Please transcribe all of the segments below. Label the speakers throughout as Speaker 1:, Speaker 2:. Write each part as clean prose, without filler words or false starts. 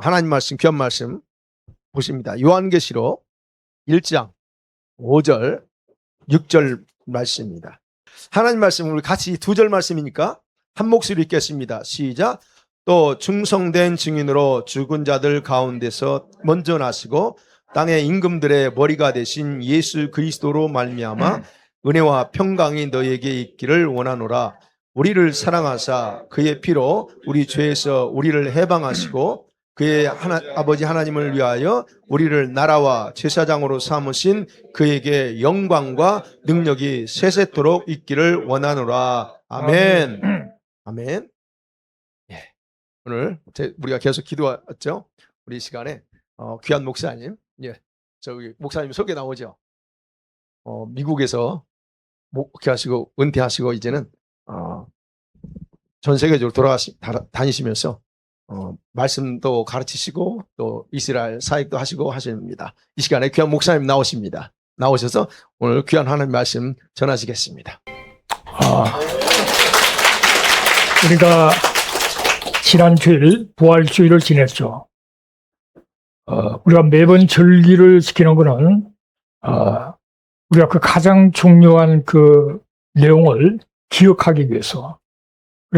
Speaker 1: 하나님 말씀, 귀한 말씀 보십니다. 요한계시록 1장 5절, 6절 말씀입니다. 하나님 말씀 우리 같이 2절 말씀이니까 한 목소리 읽겠습니다. 시작. 또 충성된 증인으로 죽은 자들 가운데서 먼저 나시고 땅의 임금들의 머리가 되신 예수 그리스도로 말미암아 은혜와 평강이 너에게 있기를 원하노라. 우리를 사랑하사 그의 피로 우리 죄에서 우리를 해방하시고 그의 아버지 하나님을 위하여 우리를 나라와 제사장으로 삼으신 그에게 영광과 능력이 세세토록 있기를 원하노라. 아멘. 아멘. 예. 오늘 우리가 계속 기도했죠. 우리 시간에 귀한 목사님, 저기 목사님 소개 나오죠. 미국에서 목회하시고 은퇴하시고 이제는 전 세계적으로 다니시면서 말씀도 가르치시고 또 이스라엘 사역도 하시고 하십니다. 이 시간에 귀한 목사님 나오십니다. 나오셔서 오늘 귀한 하나님 말씀 전하시겠습니다.
Speaker 2: 우리가 지난 주일 부활주일을 지냈죠. 우리가 매번 절기를 지키는 것은 우리가 그 가장 중요한 그 내용을 기억하기 위해서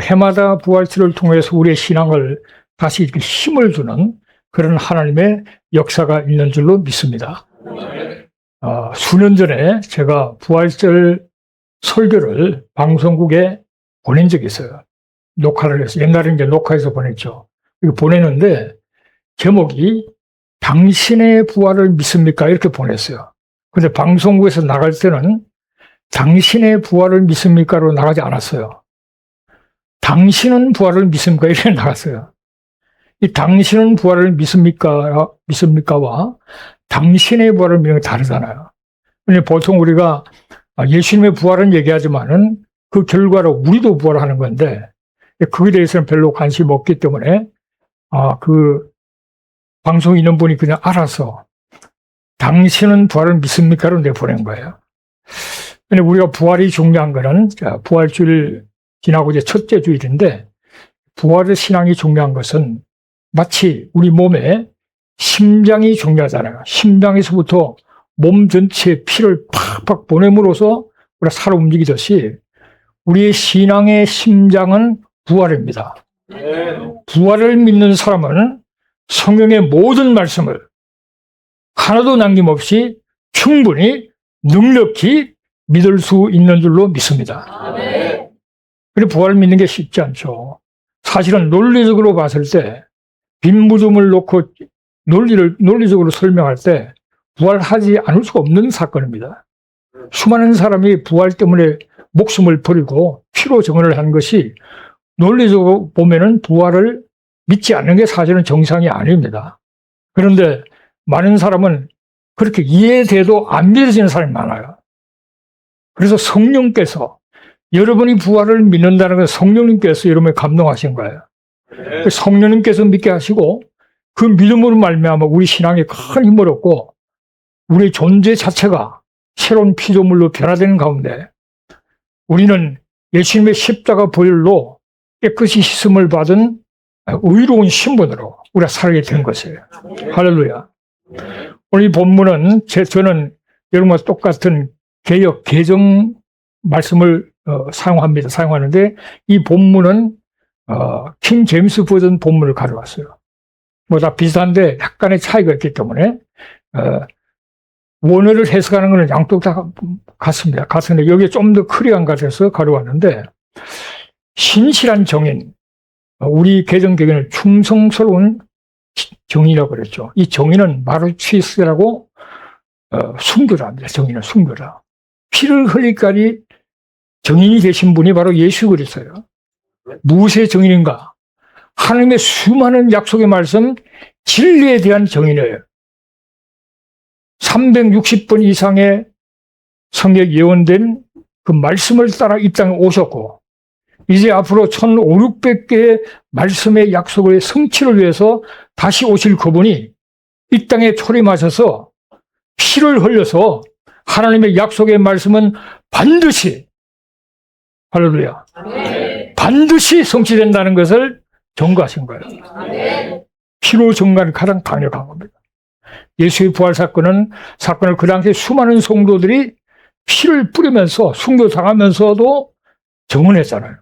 Speaker 2: 해마다 부활주일을 통해서 우리의 신앙을 다시 이렇게 힘을 주는 그런 하나님의 역사가 있는 줄로 믿습니다. 수년 전에 제가 부활절 설교를 방송국에 보낸 적이 있어요. 녹화를 해서, 옛날에 이제 녹화해서 보냈죠. 이거 보냈는데 제목이 당신의 부활을 믿습니까? 이렇게 보냈어요. 근데 방송국에서 나갈 때는 당신의 부활을 믿습니까로 나가지 않았어요. 당신은 부활을 믿습니까? 이렇게 나갔어요. 이 당신은 부활을 믿습니까와 당신의 부활을 믿는 게 다르잖아요. 근데 보통 우리가 예수님의 부활은 얘기하지만은 그 결과로 우리도 부활하는 건데 그에 대해서는 별로 관심이 없기 때문에 그 방송에 있는 분이 그냥 알아서 당신은 부활을 믿습니까로 내보낸 거예요. 근데 우리가 부활이 중요한 거는 부활주일 지나고 이제 첫째 주일인데 부활의 신앙이 중요한 것은 마치 우리 몸에 심장이 중요하잖아요. 심장에서부터 몸 전체에 피를 팍팍 보냄으로써 우리가 살아 움직이듯이 우리의 신앙의 심장은 부활입니다. 부활을 믿는 사람은 성경의 모든 말씀을 하나도 남김없이 충분히 능력히 믿을 수 있는 줄로 믿습니다. 그런데 부활을 믿는 게 쉽지 않죠. 사실은 논리적으로 봤을 때 빈무덤을 놓고 논리적으로 설명할 때 부활하지 않을 수가 없는 사건입니다. 수많은 사람이 부활 때문에 목숨을 버리고 피로 증언을 한 것이 논리적으로 보면은 부활을 믿지 않는 게 사실은 정상이 아닙니다. 그런데 많은 사람은 그렇게 이해돼도 안 믿어지는 사람이 많아요. 그래서 성령께서 여러분이 부활을 믿는다는 건 성령님께서 여러분을 감동하신 거예요. 성령님께서 믿게 하시고 그 믿음으로 말미암아 우리 신앙에 큰 힘을 얻고 우리 존재 자체가 새로운 피조물로 변화되는 가운데 우리는 예수님의 십자가 보혈로 깨끗이 씻음을 받은 의로운 신분으로 우리가 살게 된 것이에요. 할렐루야. 오늘 이 본문은 저는 여러분과 똑같은 개역, 개정 말씀을 사용하는데 이 본문은 킹 제임스 버전 본문을 가져왔어요. 뭐 다 비슷한데 약간의 차이가 있기 때문에 원어를 해석하는 것은 양쪽 다 같습니다. 같은데 여기에 좀 더 클리어한 것 같아서 가져왔는데 신실한 정인, 우리 개정개혁은 충성스러운 정인이라고 그랬죠. 이 정인은 마르치스라고 순교자입니다. 정인은 순교자. 피를 흘릴까지 정인이 되신 분이 바로 예수 그리스도예요. 무엇의 정인인가? 하나님의 수많은 약속의 말씀, 진리에 대한 정인이에요. 360번 이상의 성경 예언된 그 말씀을 따라 이 땅에 오셨고 이제 앞으로 1500개의 말씀의 약속의 성취를 위해서 다시 오실 그분이 이 땅에 초림하셔서 피를 흘려서 하나님의 약속의 말씀은 반드시 할렐루야. 아멘. 반드시 성취된다는 것을 전거하신 거예요. 아멘. 피로 증가는 가장 강력한 겁니다. 예수의 부활 사건을 그 당시에 수많은 성도들이 피를 뿌리면서 순교당하면서도 증언했잖아요.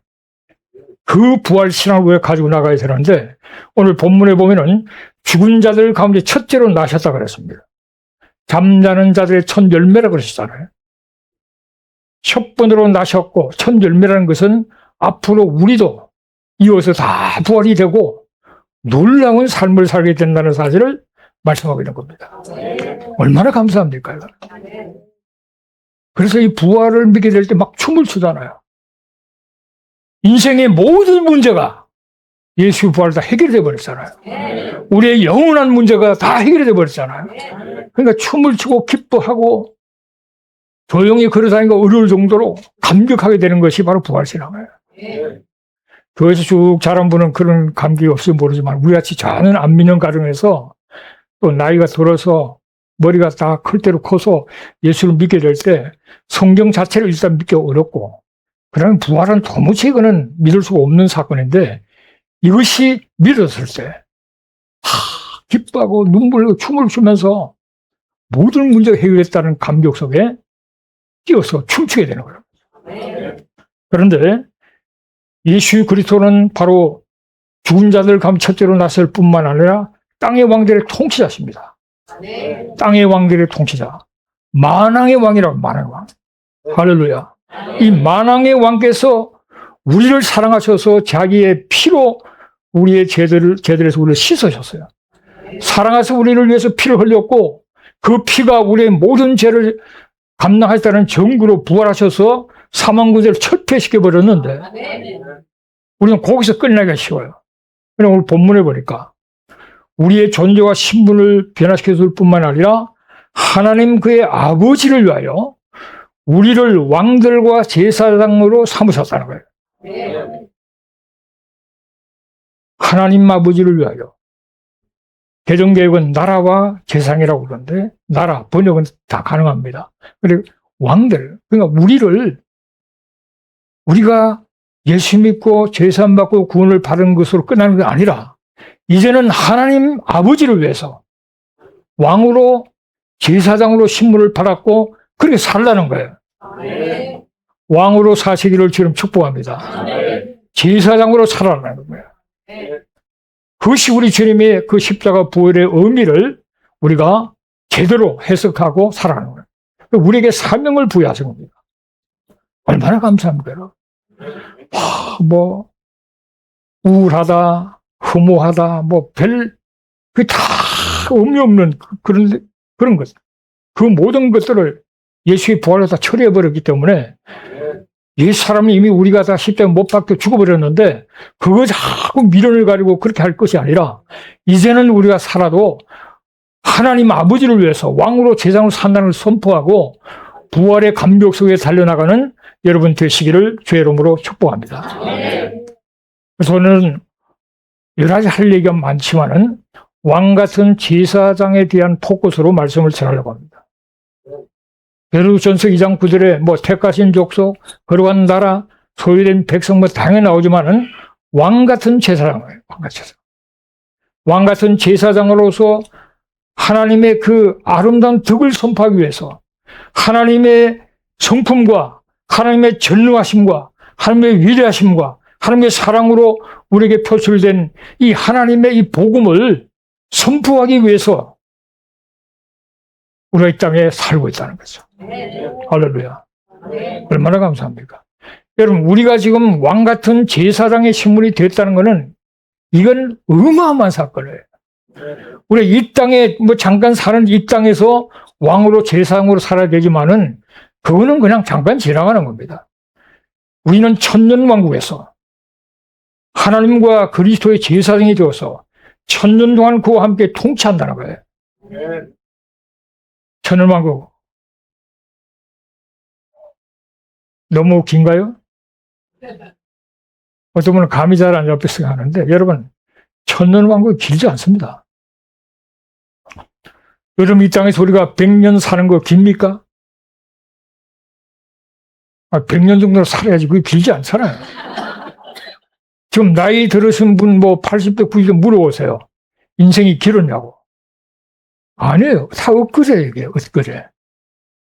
Speaker 2: 그 부활 신앙을 우리가 가지고 나가야 되는데 오늘 본문에 보면은 죽은 자들 가운데 첫째로 나셨다 그랬습니다. 잠자는 자들의 첫 열매라 그러셨잖아요. 첫 번으로 나셨고 첫 열매라는 것은 앞으로 우리도 이어서 다 부활이 되고 놀라운 삶을 살게 된다는 사실을 말씀하고 있는 겁니다. 얼마나 감사합니까? 이거? 그래서 이 부활을 믿게 될 때 막 춤을 추잖아요. 인생의 모든 문제가 예수 부활 다 해결돼 버렸잖아요. 우리의 영원한 문제가 다 해결돼 버렸잖아요. 그러니까 춤을 추고 기뻐하고 조용히 걸어다니기가 어려울 정도로 감격하게 되는 것이 바로 부활신앙이에요. 교회에서 쭉 자란 분은 그런 감격이 없을지 모르지만 우리같이 저는 안 믿는 가정에서 또 나이가 들어서 머리가 다 클 대로 커서 예수를 믿게 될 때 성경 자체를 일단 믿기 어렵고 그러면 부활은 도무지 이거는 믿을 수가 없는 사건인데 이것이 믿었을 때 기뻐하고 눈물 흘리고 춤을 추면서 모든 문제가 해결됐다는 감격 속에 뛰어서 춤추게 되는 거예요. 그런데 예수 그리스도는 바로 죽은 자들 가운데 첫째로 나설 뿐만 아니라 땅의 왕들의 통치자십니다. 땅의 왕들의 통치자. 만왕의 왕이라고, 만왕의 왕. 할렐루야. 이 만왕의 왕께서 우리를 사랑하셔서 자기의 피로 우리의 죄들에서 우리를 씻으셨어요. 사랑하셔서 우리를 위해서 피를 흘렸고 그 피가 우리의 모든 죄를 감당하셨다는 증거로 부활하셔서 사망구제를 철폐시켜버렸는데 우리는 거기서 끝나기가 쉬워요. 그럼 오늘 본문에 보니까 우리의 존재와 신분을 변화시켜줄 뿐만 아니라 하나님 그의 아버지를 위하여 우리를 왕들과 제사장으로 삼으셨다는 거예요. 하나님 아버지를 위하여. 개정개혁은 나라와 제사장이라고 그러는데 나라, 번역은 다 가능합니다. 그리고 왕들, 그러니까 우리가 예수 믿고 제사함 받고 구원을 받은 것으로 끝나는 게 아니라 이제는 하나님 아버지를 위해서 왕으로 제사장으로 신분을 받았고 그렇게 살라는 거예요. 왕으로 사시기를 지금 축복합니다. 제사장으로 살아라는 거예요. 그것이 우리 주님의 그 십자가 부활의 의미를 우리가 제대로 해석하고 살아가는 거예요. 우리에게 사명을 부여하신 겁니다. 얼마나 감사합니까? 우울하다, 허무하다, 그게 다 의미 없는 그런 것. 그 모든 것들을 예수의 부활로 다 처리해버렸기 때문에 예수 사람은 이미 우리가 다 십자가에 못 박혀 죽어버렸는데 그거 자꾸 미련을 가지고 그렇게 할 것이 아니라 이제는 우리가 살아도 하나님 아버지를 위해서 왕으로 제사장으로 산다는 걸 선포하고 부활의 감격 속에 달려나가는 여러분 되시기를 주의 이름으로 축복합니다. 그래서 오늘은 여러 가지 할 얘기가 많지만은 왕 같은 제사장에 대한 포커스로 말씀을 전하려고 합니다. 베드로전서 2장 9절에 택하신 족속, 거룩한 나라, 소유된 백성 당연히 나오지만은 왕 같은 제사장이에요. 왕 같은 제사장으로서 하나님의 그 아름다운 덕을 선포하기 위해서 하나님의 성품과 하나님의 전능하심과 하나님의 위대하심과 하나님의 사랑으로 우리에게 표출된 이 하나님의 이 복음을 선포하기 위해서 우리가 이 땅에 살고 있다는 거죠. 할렐루야. 얼마나 감사합니까? 여러분, 우리가 지금 왕 같은 제사장의 신분이 됐다는 것은 이건 어마어마한 사건이에요. 우리 이 땅에 잠깐 사는 이 땅에서 왕으로 제사장으로 살아야 되지만은 그거는 그냥 잠깐 지나가는 겁니다. 우리는 천년왕국에서 하나님과 그리스도의 제사장이 되어서 천년 동안 그와 함께 통치한다는 거예요. 천년왕국 너무 긴가요? 어떤 분은 감이 잘 안 잡혀서 하는데 여러분 천년왕국이 길지 않습니다. 여러분 이 땅에서 우리가 100년 사는 거 깁니까? 100년 정도 살아야지 그게 길지 않잖아요. 지금 나이 들으신 분 80대 90대 물어보세요. 인생이 길었냐고. 아니에요. 다 엊그제 얘기예요. 엊그제.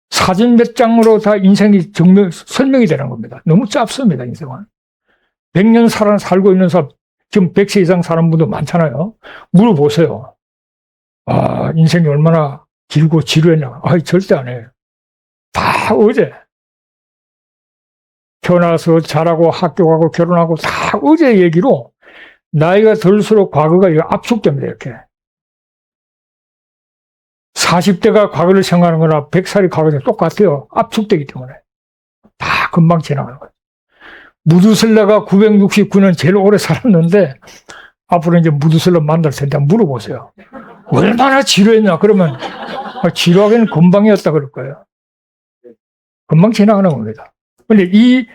Speaker 2: 사진 몇 장으로 다 인생이 설명이 되는 겁니다. 너무 짧습니다, 인생은. 100년 살고 있는 사람, 지금 100세 이상 사는 분도 많잖아요. 물어보세요. 아, 인생이 얼마나 길고 지루했냐. 아, 절대 안 해요. 다 어제. 태어나서 자라고 학교 가고 결혼하고 다 어제 얘기로 나이가 들수록 과거가 압축됩니다, 이렇게. 40대가 과거를 생각하는 거나 100살이 과거랑 똑같아요. 압축되기 때문에. 다 금방 지나가는 거예요. 무두슬라가 969년 제일 오래 살았는데 앞으로 이제 무두슬라 만날 텐데 물어보세요. 얼마나 지루했냐? 그러면 지루하기는 금방이었다 그럴 거예요. 금방 지나가는 겁니다. 그런데 이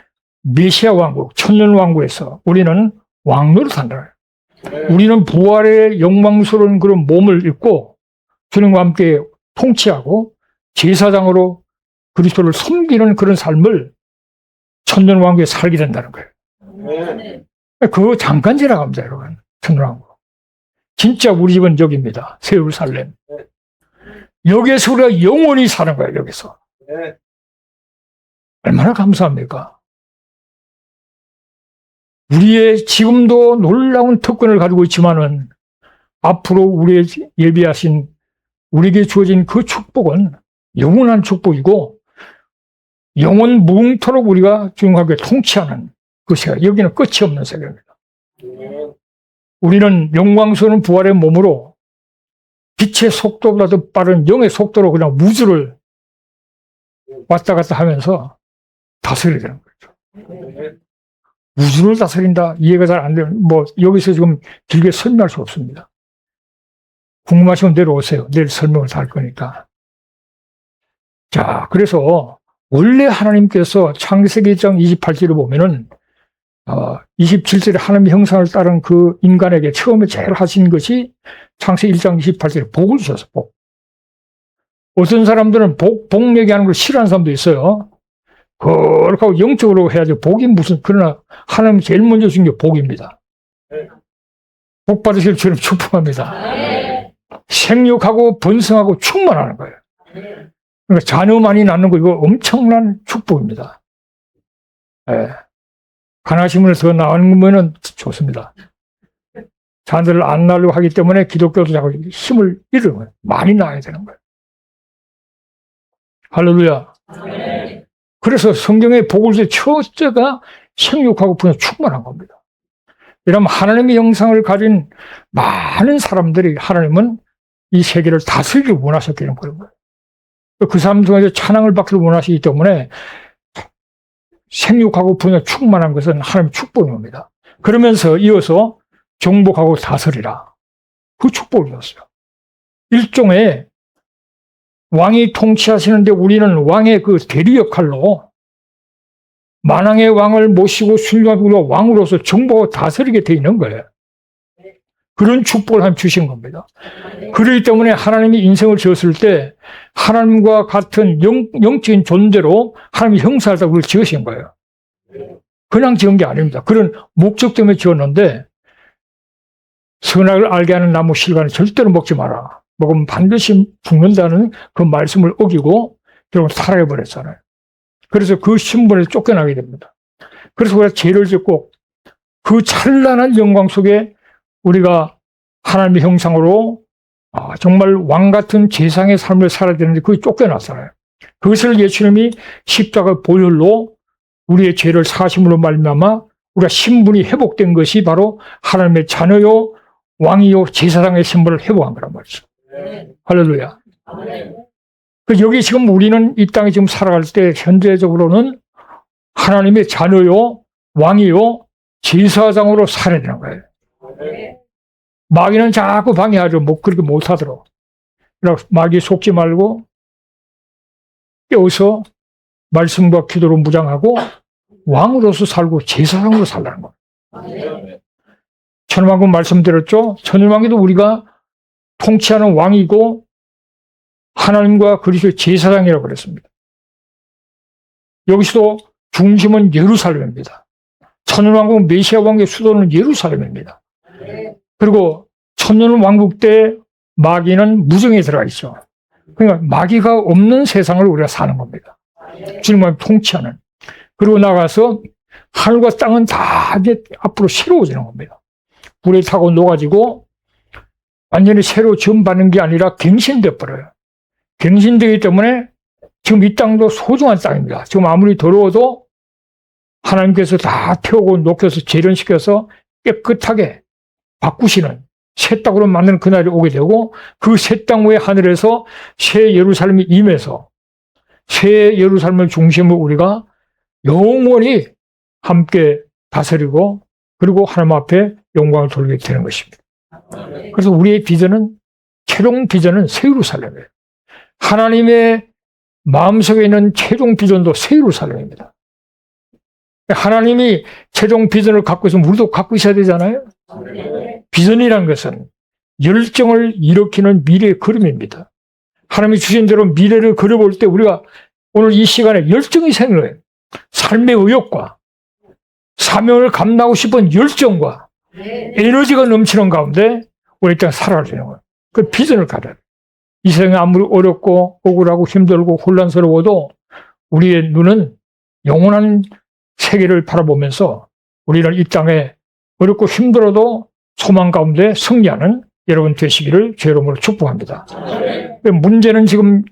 Speaker 2: 메시아 왕국, 천년 왕국에서 우리는 왕노릇 한다. 우리는 부활의 영광스러운 그런 몸을 입고 주님과 함께 통치하고 제사장으로 그리스도를 섬기는 그런 삶을 천년 왕국에 살게 된다는 거예요. 그거 잠깐 지나갑니다, 여러분. 천년 왕국. 진짜 우리 집은 여기입니다. 새 예루살렘. 여기에서 우리가 영원히 사는 거예요, 여기서. 얼마나 감사합니까? 우리의 지금도 놀라운 특권을 가지고 있지만은 앞으로 우리의 예비하신 우리에게 주어진 그 축복은 영원한 축복이고 영원 무궁토록 우리가 주님과 통치하는 그 세계, 여기는 끝이 없는 세계입니다. 우리는 영광스러운 부활의 몸으로 빛의 속도보다 더 빠른 영의 속도로 그냥 우주를 왔다 갔다 하면서 다스리게 되는 거죠. 우주를 다스린다? 이해가 잘 안 되는, 여기서 지금 길게 설명할 수 없습니다. 궁금하시면 내려오세요. 내일 설명을 다 할 거니까. 자, 그래서 원래 하나님께서 창세기 1장 28절을 보면은 27절에 하나님의 형상을 따른 그 인간에게 처음에 제일 하신 것이 창세기 1장 28절에 복을 주셔서 복. 어떤 사람들은 복 얘기하는 걸 싫어하는 사람도 있어요. 그렇게 하고 영적으로 해야죠. 복이 무슨, 그러나 하나님 제일 먼저 주신 게 복입니다. 복 받으실 주님 축복합니다. 생육하고 번성하고 충만하는 거예요. 그러니까 자녀 많이 낳는 거 이거 엄청난 축복입니다. 가나신 분을 더 낳는 거면 좋습니다. 자녀를 안 낳으려고 하기 때문에 기독교도 자꾸 힘을 잃는 거예요. 많이 낳아야 되는 거예요. 할렐루야. 그래서 성경의 복을 주 첫째가 생육하고 분명 충만한 겁니다. 이러면 하나님의 형상을 가진 많은 사람들이 하나님은 이 세계를 다스리기 원하셨기 때문에 그 사람 중에서 찬양을 받기를 원하시기 때문에 생육하고 분명 충만한 것은 하나님의 축복입니다. 그러면서 이어서 정복하고 다스리라. 그 축복을 줬어요. 일종의 왕이 통치하시는데 우리는 왕의 그 대리 역할로 만왕의 왕을 모시고 순종하고 우리가 왕으로서 정복하고 다스리게 되어 있는 거예요. 그런 축복을 하나님 주신 겁니다. 그렇기 때문에 하나님이 인생을 지었을 때 하나님과 같은 영적인 존재로 하나님의 형상을 다 우리를 지으신 거예요. 그냥 지은 게 아닙니다. 그런 목적 때문에 지었는데 선악을 알게 하는 나무 실과는 절대로 먹지 마라. 먹으면 반드시 죽는다는 그 말씀을 어기고 결국 살아버렸잖아요. 그래서 그 신분을 쫓겨나게 됩니다. 그래서 우리가 죄를 짓고 그 찬란한 영광 속에 우리가 하나님의 형상으로 정말 왕 같은 제상의 삶을 살아야 되는데 그게 쫓겨났잖아요. 그것을 예수님이 십자가 보혈로 우리의 죄를 사심으로 말미암아 우리가 신분이 회복된 것이 바로 하나님의 자녀요 왕이요 제사장의 신분을 회복한 거란 말이죠. 할렐루야. 여기 지금 우리는 이 땅에 지금 살아갈 때 현재적으로는 하나님의 자녀요 왕이요 제사장으로 살아야 되는 거예요. 마귀는 자꾸 방해하죠. 그렇게 못하도록. 마귀 속지 말고 깨워서 말씀과 기도로 무장하고 왕으로서 살고 제사장으로 살라는 거예요. 천일왕국 말씀드렸죠. 천일왕국도 우리가 통치하는 왕이고 하나님과 그리스도의 제사장이라고 그랬습니다. 여기서도 중심은 예루살렘입니다. 천일왕국 메시아 왕국의 수도는 예루살렘입니다. 그리고 천년왕국 때 마귀는 무정에 들어가 있죠. 그러니까 마귀가 없는 세상을 우리가 사는 겁니다. 주님과 통치하는. 그리고 나가서 하늘과 땅은 다 이제 앞으로 새로워지는 겁니다. 불에 타고 녹아지고 완전히 새로 지음받는 게 아니라 갱신돼 버려요. 갱신되기 때문에 지금 이 땅도 소중한 땅입니다. 지금 아무리 더러워도 하나님께서 다 태우고 녹여서 재련시켜서 깨끗하게 바꾸시는 새 땅으로 만드는 그날이 오게 되고, 그 새 땅 위에 하늘에서 새 예루살렘이 임해서 새 예루살렘을 중심으로 우리가 영원히 함께 다스리고, 그리고 하나님 앞에 영광을 돌리게 되는 것입니다. 그래서 우리의 비전은, 최종 비전은 새 예루살렘이에요. 하나님의 마음속에 있는 최종 비전도 새 예루살렘입니다. 하나님이 최종 비전을 갖고 있으면 우리도 갖고 있어야 되잖아요. 비전이란 것은 열정을 일으키는 미래의 그림입니다. 하나님이 주신 대로 미래를 그려볼 때 우리가 오늘 이 시간에 열정이 생겨요. 삶의 의욕과 사명을 감당하고 싶은 열정과 에너지가 넘치는 가운데 우리 땅 살아가야 되는 거예요. 그 비전을 가져야 돼요. 이 세상이 아무리 어렵고 억울하고 힘들고 혼란스러워도 우리의 눈은 영원한 세계를 바라보면서 우리는 이 땅에 어렵고 힘들어도 소망 가운데 승리하는 여러분 되시기를 제 이름으로 축복합니다. 문제는 지금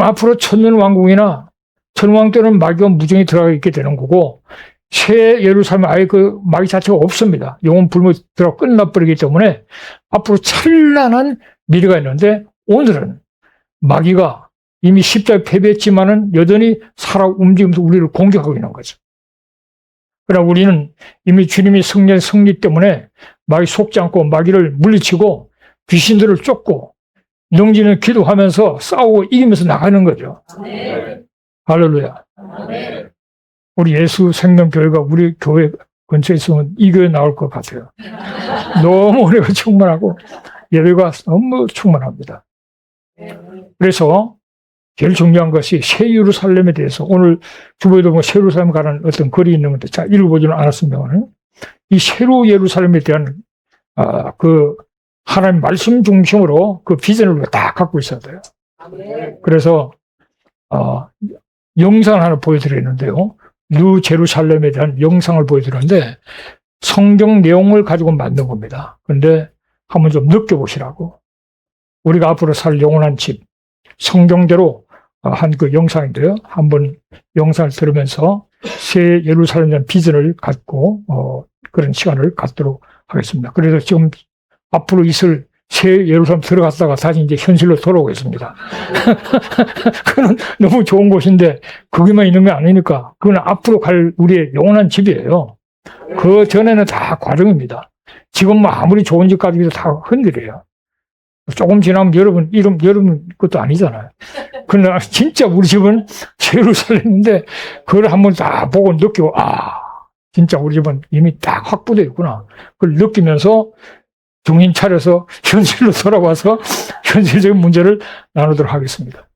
Speaker 2: 앞으로 천년왕국이나 천왕 때는 마귀와 무정이 들어가 있게 되는 거고, 새 예루살렘 아예 그 마귀 자체가 없습니다. 영원 불멸 들어가 끝나버리기 때문에 앞으로 찬란한 미래가 있는데, 오늘은 마귀가 이미 십자가에 패배했지만은 여전히 살아 움직이면서 우리를 공격하고 있는 거죠. 그러나 우리는 이미 주님이 승리한 승리 때문에 마귀 속지 않고 마귀를 물리치고 귀신들을 쫓고 능지는 기도하면서 싸우고 이기면서 나가는 거죠. 할렐루야. 우리 예수 생명교회가 우리 교회 근처에 있으면 이 교회 나올 것 같아요. 너무 은혜가 충만하고 예배가 너무 충만합니다. 그래서 제일 중요한 것이 새 예루살렘에 대해서, 오늘 주보에도 뭐 새 예루살렘 가는 어떤 글이 있는 건데 잘 읽어보지는 않았습니다만, 이 새로 예루살렘에 대한 그 하나님 말씀 중심으로 그 비전을 우리가 다 갖고 있어야 돼요. 그래서 영상을 하나 보여드리는데요. 뉴 제루살렘에 대한 영상을 보여드리는데 성경 내용을 가지고 만든 겁니다. 그런데 한번 좀 느껴보시라고. 우리가 앞으로 살 영원한 집, 성경대로 한 그 영상인데요. 한번 영상을 들으면서 새 예루살렘에 대한 비전을 갖고 그런 시간을 갖도록 하겠습니다. 그래서 지금 앞으로 있을 새 예루살렘 들어갔다가 다시 이제 현실로 돌아오겠습니다. 그건 너무 좋은 곳인데 거기만 있는 게 아니니까 그건 앞으로 갈 우리의 영원한 집이에요. 그 전에는 다 과정입니다. 지금 뭐 아무리 좋은 집 가지고 다 흔들려요. 조금 지나면 여러분 것도 아니잖아요. 그러나 진짜 우리 집은 예루살렘인데 그걸 한번 다 보고 느끼고, 진짜 우리 집은 이미 딱 확보되어 있구나. 그걸 느끼면서 정신 차려서 현실로 돌아와서 현실적인 문제를 나누도록 하겠습니다.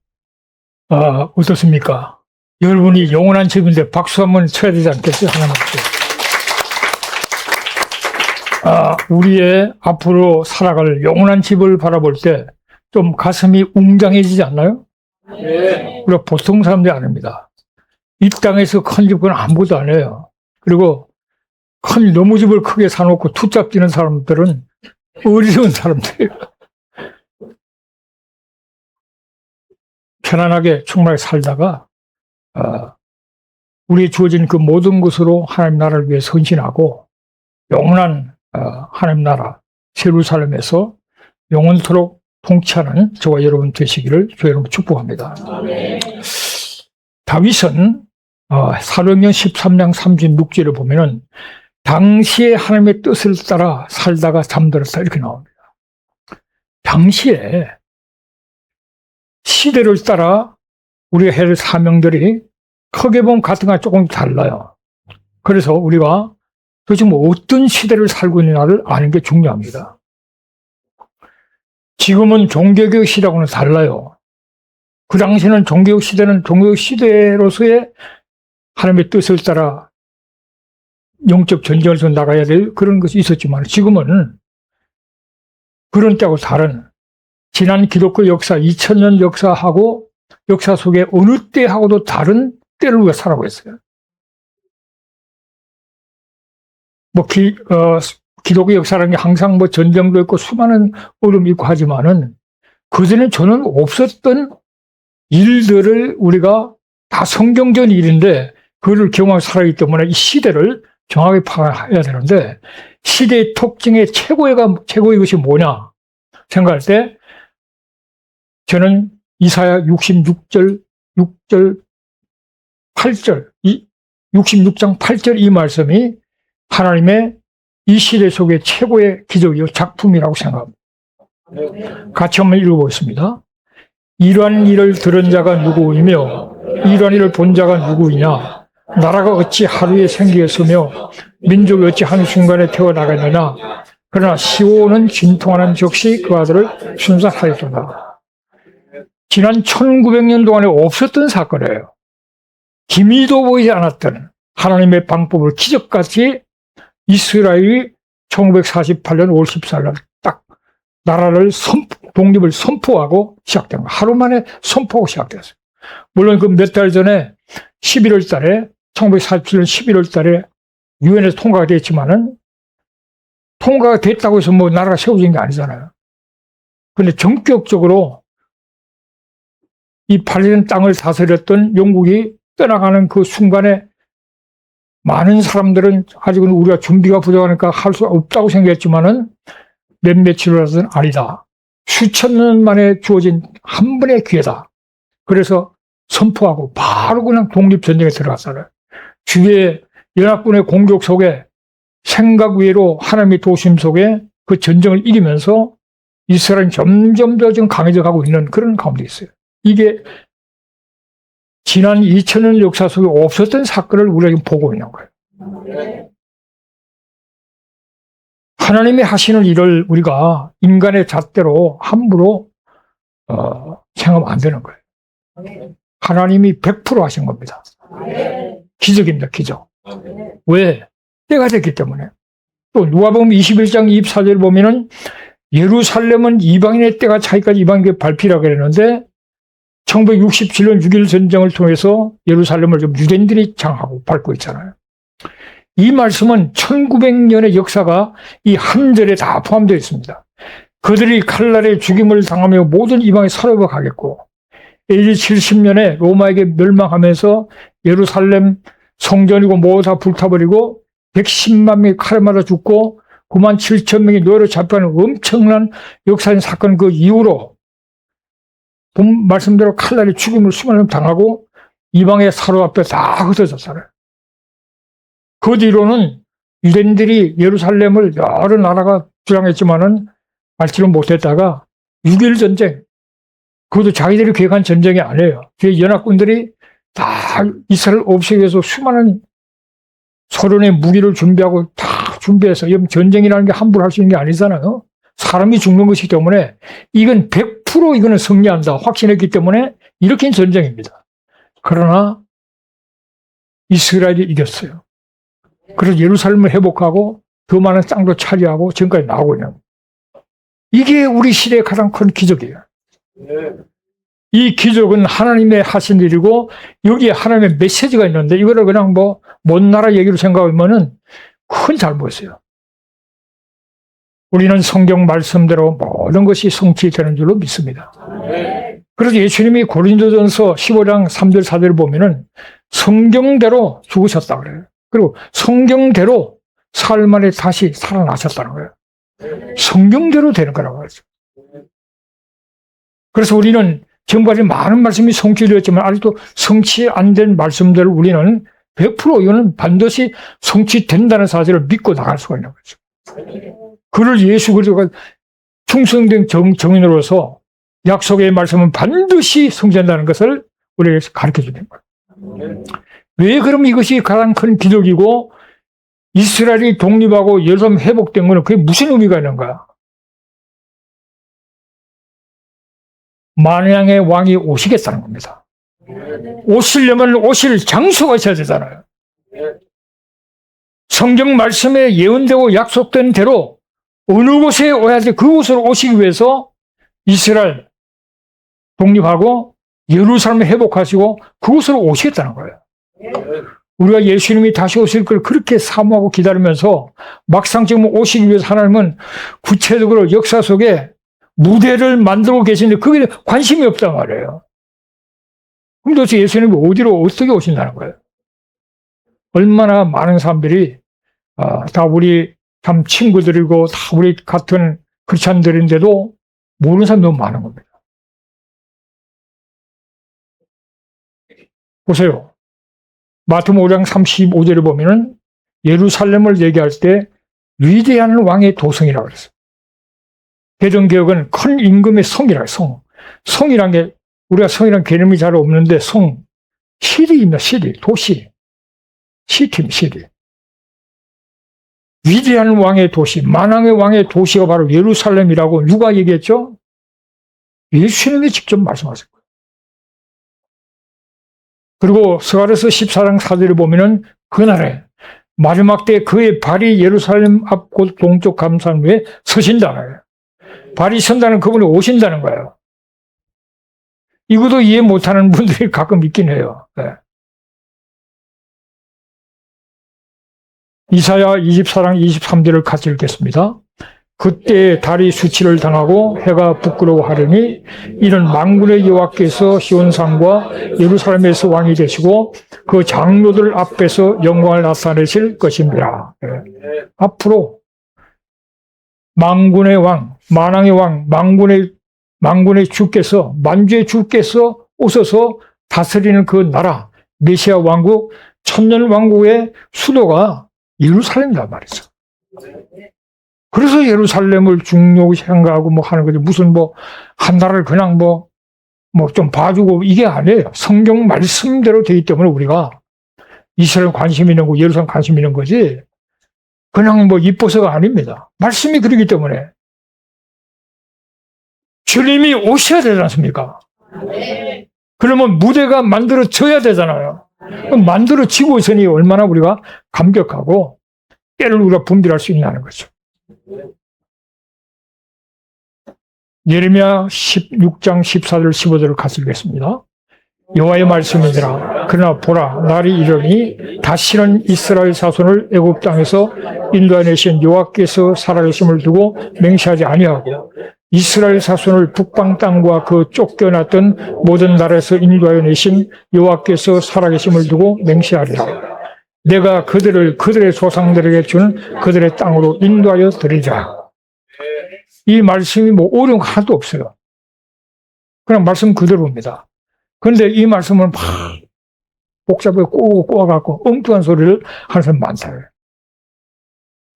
Speaker 2: 어떻습니까? 여러분이 영원한 집인데 박수 한번 쳐야 되지 않겠어요? 하나님께. 우리의 앞으로 살아갈 영원한 집을 바라볼 때 좀 가슴이 웅장해지지 않나요? 네. 우리가 보통 사람들이 아닙니다. 이 땅에서 큰 집은 아무것도 안 해요. 그리고 큰 나무집을 크게 사놓고 투잡 뛰는 사람들은 어리석은 사람들이에요. 편안하게 충분하게 살다가 우리의 주어진 그 모든 것으로 하나님 나라를 위해 헌신하고 영원한 하나님 나라 예루살렘에서 영원토록 통치하는 저와 여러분 되시기를 주의 이름으로 축복합니다. 아멘. 다윗은 사도행전 13장 36절을 보면은 당시에 하나님의 뜻을 따라 살다가 잠들었다 이렇게 나옵니다. 당시에 시대를 따라 우리가 해야 할 사명들이 크게 보면 같은 거 조금 달라요. 그래서 우리가 도대체 뭐 어떤 시대를 살고 있느냐를 아는 게 중요합니다. 지금은 종교개혁 시대하고는 달라요. 그 당시에는 종교개혁 시대는 종교개혁 시대로서의 하나님의 뜻을 따라 영적 전쟁을 나가야 될 그런 것이 있었지만 지금은 그런 때하고 다른 지난 기독교 역사, 2000년 역사하고 역사 속에 어느 때하고도 다른 때를 우리가 살아가고 있어요. 기독교 역사라는 게 항상 전쟁도 있고 수많은 어려움이 있고 하지만은 그전에 저는 없었던 일들을 우리가 다 성경적 일인데 그거를 경험하고 살아있기 때문에 이 시대를 정확히 파악해야 되는데 시대의 특징의 최고의 것이 뭐냐 생각할 때 저는 이사야 66절 8절 66장 8절 이 말씀이 하나님의 이 시대 속의 최고의 기적이요 작품이라고 생각합니다. 같이 한번 읽어보겠습니다. 이러한 일을 들은 자가 누구이며 이러한 일을 본 자가 누구이냐. 나라가 어찌 하루에 생기겠으며 민족이 어찌 한순간에 태어나겠느냐. 그러나 시온은 진통하는 즉시 그 아들을 순산하였도다. 지난 1900년 동안에 없었던 사건이에요. 기미도 보이지 않았던 하나님의 방법을 기적같이 이스라엘이 1948년 5월 14일 날 딱 나라를 독립을 선포하고 시작된 거예요. 하루 만에 선포하고 시작됐어요. 물론 그 몇 달 전에 11월 달에 1947년 11월 달에 유엔에서 통과가 됐지만은 통과가 됐다고 해서 나라가 세워진 게 아니잖아요. 그런데 전격적으로 이 팔레스타인 땅을 다스렸던 영국이 떠나가는 그 순간에 많은 사람들은 아직은 우리가 준비가 부족하니까 할 수 없다고 생각했지만은 며칠을 해서는 아니다. 수천 년 만에 주어진 한 번의 기회다. 그래서 선포하고 바로 그냥 독립전쟁에 들어갔잖아요. 주위에 연합군의 공격 속에 생각 외로 하나님의 도심 속에 그 전쟁을 이기면서 이스라엘은 점점 더 지금 강해져 가고 있는 그런 가운데 있어요. 이게 지난 2000년 역사 속에 없었던 사건을 우리가 지금 보고 있는 거예요. 하나님이 하시는 일을 우리가 인간의 잣대로 함부로 생각하면 안 되는 거예요. 하나님이 100% 하신 겁니다. 기적입니다. 기적. 왜? 때가 됐기 때문에. 또 누가복음 21장 24절 보면은 예루살렘은 이방인의 때가 차기까지 이방인에게 발피라고 그랬는데 1967년 6.1 전쟁을 통해서 예루살렘을 좀 유대인들이 장하고 밟고 있잖아요. 이 말씀은 1900년의 역사가 이 한 절에 다 포함되어 있습니다. 그들이 칼날에 죽임을 당하며 모든 이방에 사로잡혀 가겠고 AD 70년에 로마에게 멸망하면서 예루살렘 성전이고 뭐 다 불타버리고 110만 명이 칼에 맞아 죽고 9만 7천 명이 노예로 잡혀가는 엄청난 역사적인 사건 그 이후로 본 말씀대로 칼날에 죽임을 수많이 당하고 이방의 사로잡혀 다 흩어졌잖아요. 그 뒤로는 유대인들이 예루살렘을 여러 나라가 주장했지만은 알지를 못했다가 6.1 전쟁, 그것도 자기들이 계획한 전쟁이 아니에요. 뒤에 연합군들이 다 이스라엘 없애기 위해서 수많은 소련의 무기를 준비하고 다 준비해서 전쟁이라는 게 함부로 할 수 있는 게 아니잖아요. 사람이 죽는 것이기 때문에 이건 100% 이거는 승리한다 확신했기 때문에 일으킨 전쟁입니다. 그러나 이스라엘이 이겼어요. 그래서 예루살렘을 회복하고 더 많은 땅도 차지하고 지금까지 나오고 있는 이게 우리 시대의 가장 큰 기적이에요. 이 기적은 하나님의 하신 일이고 여기에 하나님의 메시지가 있는데 이거를 그냥 먼 나라 얘기로 생각하면은 큰 잘못이에요. 우리는 성경 말씀대로 모든 것이 성취되는 줄로 믿습니다. 그래서 예수님이 고린도전서 15장 3절 4절을 보면은 성경대로 죽으셨다 그래요. 그리고 성경대로 사흘 만에 다시 살아나셨다는 거예요. 성경대로 되는 거라고 하죠. 그래서 우리는 지금까지 많은 말씀이 성취되었지만 아직도 성취 안 된 말씀들을 우리는 100% 이거는 반드시 성취된다는 사실을 믿고 나갈 수가 있는 거죠. 그를 예수 그리스도가 충성된 정인으로서 약속의 말씀은 반드시 성취된다는 것을 우리에게 가르쳐 주는 거예요. 왜 그럼 이것이 가장 큰 기적이고 이스라엘이 독립하고 예루살렘 회복된 거는 그게 무슨 의미가 있는가? 만왕의 왕이 오시겠다는 겁니다. 오시려면 오실 장소가 있어야 되잖아요. 성경 말씀에 예언되고 약속된 대로 어느 곳에 와야 돼? 그곳으로 오시기 위해서 이스라엘 독립하고 예루살렘을 회복하시고 그곳으로 오시겠다는 거예요. 우리가 예수님이 다시 오실 걸 그렇게 사모하고 기다리면서 막상 지금 오시기 위해서 하나님은 구체적으로 역사 속에 무대를 만들고 계시는데 그게 관심이 없단 말이에요. 그럼 도대체 예수님이 어디로 어떻게 오신다는 거예요? 얼마나 많은 사람들이 다 우리 참 친구들이고 다 우리 같은 크리스찬들인데도 모르는 사람이 너무 많은 겁니다. 보세요. 마태복음 5장 35절에 보면은 예루살렘을 얘기할 때 위대한 왕의 도성이라고 그랬어요. 대전개혁은 큰 임금의 성이라고 해요. 성. 성이란 게 우리가 성이란 개념이 잘 없는데 성. 시리입니다. 시리. 도시. 시팀 시리. 위대한 왕의 도시, 만왕의 왕의 도시가 바로 예루살렘이라고 누가 얘기했죠? 예수님이 직접 말씀하신 거예요. 그리고 스가랴서 14장 4절에 보면은 그날에 마지막 때 그의 발이 예루살렘 앞 곧 동쪽 감산 위에 서신다는 거예요. 발이 선다는 그분이 오신다는 거예요. 이것도 이해 못하는 분들이 가끔 있긴 해요. 네. 이사야 24장 23절을 같이 읽겠습니다. 그때 달이 수치를 당하고 해가 부끄러워하려니 이는 만군의 여호와께서 시온산과 예루살렘에서 왕이 되시고 그 장로들 앞에서 영광을 나타내실 것입니다. 네. 앞으로 만군의 왕, 만왕의 왕, 만군의 주께서, 만주의 주께서 오셔서 다스리는 그 나라, 메시아 왕국, 천년 왕국의 수도가 예루살렘이란 말이죠. 그래서 예루살렘을 중요시 생각하고 뭐 하는 거지. 무슨 뭐 한 나라를 그냥 뭐 좀 봐주고 이게 아니에요. 성경 말씀대로 되기 때문에 우리가 이스라엘 관심 있는 거, 예루살렘 관심 있는 거지. 그냥 뭐 이뻐서가 아닙니다. 말씀이 그러기 때문에. 주님이 오셔야 되지 않습니까? 그러면 무대가 만들어져야 되잖아요. 만들어지고 있으니 얼마나 우리가 감격하고 때를 우리가 분별할 수 있냐는 거죠. 예레미야 16장 14절 15절을 같이 읽겠습니다. 여호와의 말씀이니라. 그러나 보라, 날이 이르니 다시는 이스라엘 자손을 애굽 땅에서 인도해내신 여호와께서 살아계심을 두고 맹세하지 아니하고 이스라엘 자손을 북방 땅과 그 쫓겨났던 모든 나라에서 인도하여 내신 여호와께서 살아계심을 두고 맹세하리라. 내가 그들의 조상들에게 준 그들의 땅으로 인도하여 드리자. 이 말씀이 뭐 어려운 거 하나도 없어요. 그냥 말씀 그대로입니다. 그런데 이 말씀은 막 복잡하게 꼬아갖고 엉뚱한 소리를 하는 사람 많다.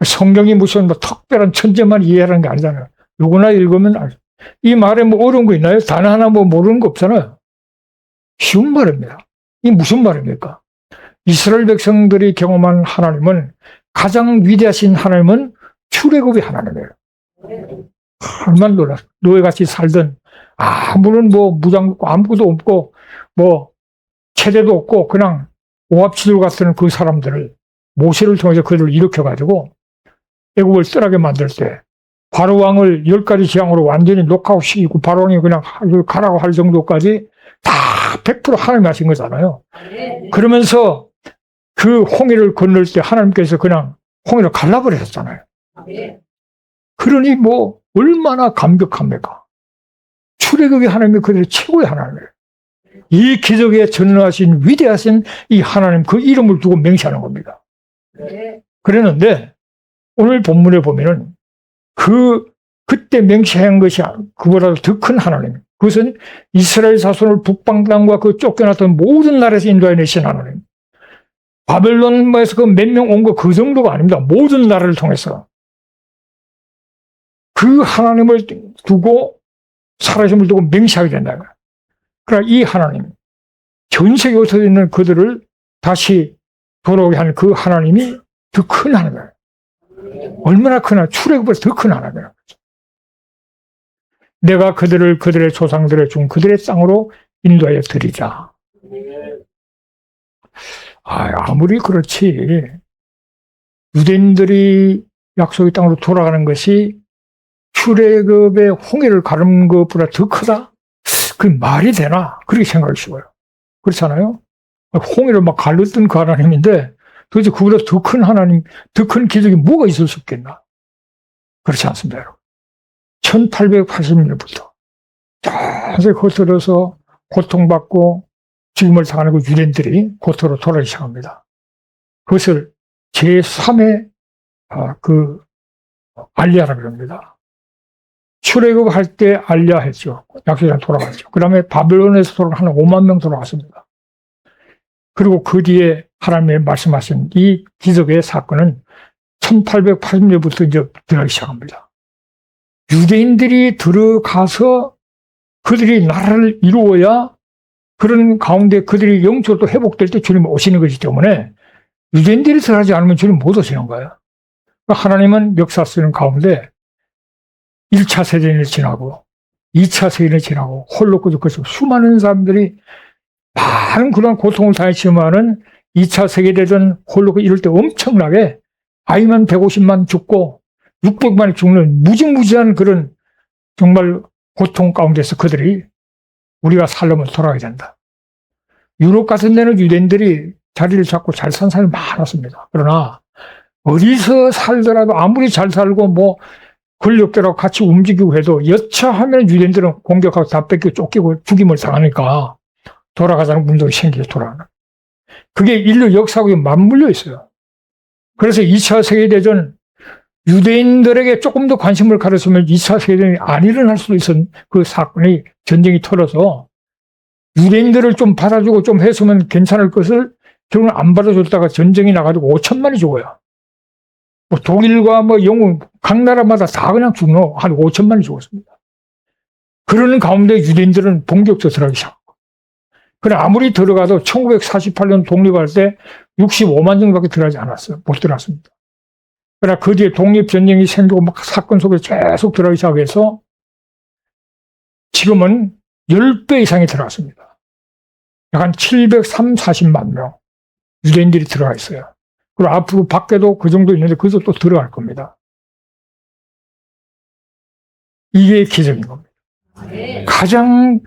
Speaker 2: 성경이 무슨 뭐 특별한 천재만 이해하는 게 아니잖아요. 누구나 읽으면 알죠. 이 말에 뭐 어려운 거 있나요? 단어 하나 뭐 모르는 거 없잖아요. 쉬운 말입니다. 이 무슨 말입니까? 이스라엘 백성들이 경험한 하나님은, 가장 위대하신 하나님은 출애굽의 하나님이에요. 얼마나 놀랐어. 노예같이 살던, 아무런 뭐 무장 아무것도 없고 뭐 체대도 없고 그냥 오합지졸 같은 그 사람들을 모세를 통해서 그들을 일으켜가지고 애굽을 떠나게 만들 때 바로 왕을 10가지 재앙으로 완전히 녹아시키고 바로 왕이 그냥 가라고 할 정도까지 다 100% 하나님이 하신 거잖아요. 그러면서 그 홍해를 건널 때 하나님께서 그냥 홍해를 갈라버리셨잖아요. 그러니 뭐 얼마나 감격합니까? 출애굽의 하나님이 그들의 최고의 하나님이에요. 이 기적에 전능하신 위대하신 이 하나님, 그 이름을 두고 맹세하는 겁니다. 그랬는데 오늘 본문에 보면은 그때 맹세한 것이 그보다도 더 큰 하나님. 그것은 이스라엘 자손을 북방 땅과 그 쫓겨났던 모든 나라에서 인도해 내신 하나님. 바벨론에서 그 몇 명 온 거 그 정도가 아닙니다. 모든 나라를 통해서. 그 하나님을 두고 살아계심을 두고 맹세하게 된다. 그러나 이 하나님, 전 세계에 흩어져 있는 그들을 다시 돌아오게 하는 그 하나님이 더 큰 하나님이에요. 얼마나 크나, 출애굽보다 더 큰 하나님이에요. 내가 그들의 조상들의 중 그들의 땅으로 인도하여 드리자. 아무리 그렇지 유대인들이 약속의 땅으로 돌아가는 것이 출애굽의 홍해를 가른 것보다 더 크다? 그 말이 되나? 그렇게 생각이 쉬워요. 그렇잖아요? 홍해를 막 갈랐던 그 하나님인데 도대체 그보다 더 큰 하나님, 더 큰 기적이 뭐가 있을 수 있겠나? 그렇지 않습니다, 여러분. 1880년부터 자세히 겉들어서 고통받고 죽음을 당하는 그 유대인들이 고토로 돌아오기 시작합니다. 그것을 제3의 그 알리아라고 합니다. 출애굽 할 때 알리아 했죠. 약속에 돌아갔죠. 그 다음에 바벨론에서 돌아간 한 5만 명 돌아갔습니다. 그리고 그 뒤에 하나님이 말씀하신 이 기적의 사건은 1880년부터 이제 들어가기 시작합니다. 유대인들이 들어가서 그들이 나라를 이루어야 그런 가운데 그들이 영적으로 회복될 때 주님 오시는 것이기 때문에 유대인들이 들어가지 않으면 주님 못 오시는 거예요. 하나님은 역사 쓰는 가운데 1차 세대를 지나고 2차 세대를 지나고 홀로코도 그렇죠. 수많은 사람들이 많은 그런 고통을 당했지만은 2차 세계대전 홀로코드 이럴 때 엄청나게 아이만 150만 죽고 600만이 죽는 무지무지한 그런 정말 고통 가운데서 그들이 우리가 살려면 돌아가야 된다. 유럽 같은 데는 유대인들이 자리를 잡고 잘 산 사람이 많았습니다. 그러나 어디서 살더라도 아무리 잘 살고 뭐 권력들하고 같이 움직이고 해도 여차하면 유대인들은 공격하고 다 뺏기고 쫓기고 죽임을 당하니까 돌아가자는 운동이 생기게 돌아가는. 그게 인류 역사하고 맞물려 있어요. 그래서 2차 세계대전 유대인들에게 조금 더 관심을 가졌으면 2차 세계대전이 안 일어날 수도 있었던 그 사건이 전쟁이 터져서 유대인들을 좀 받아주고 좀 했으면 괜찮을 것을 결국은 안 받아줬다가 전쟁이 나가지고 5천만이 죽어요. 뭐 독일과 뭐 영국 각 나라마다 다 그냥 죽노. 한 5천만이 죽었습니다. 그러는 가운데 유대인들은 본격적으로 들어가기 시작하고. 그래 아무리 들어가도 1948년 독립할 때 65만 정도밖에 들어가지 않았어요. 못 들어갔습니다. 그러나 그 뒤에 독립전쟁이 생기고 막 사건 속에 계속 들어가기 시작해서 지금은 10배 이상이 들어갔습니다. 약 한 740만 명 유대인들이 들어가 있어요. 그리고 앞으로 밖에도 그 정도 있는데 그것도 또 들어갈 겁니다. 이게 기적인 겁니다. 가장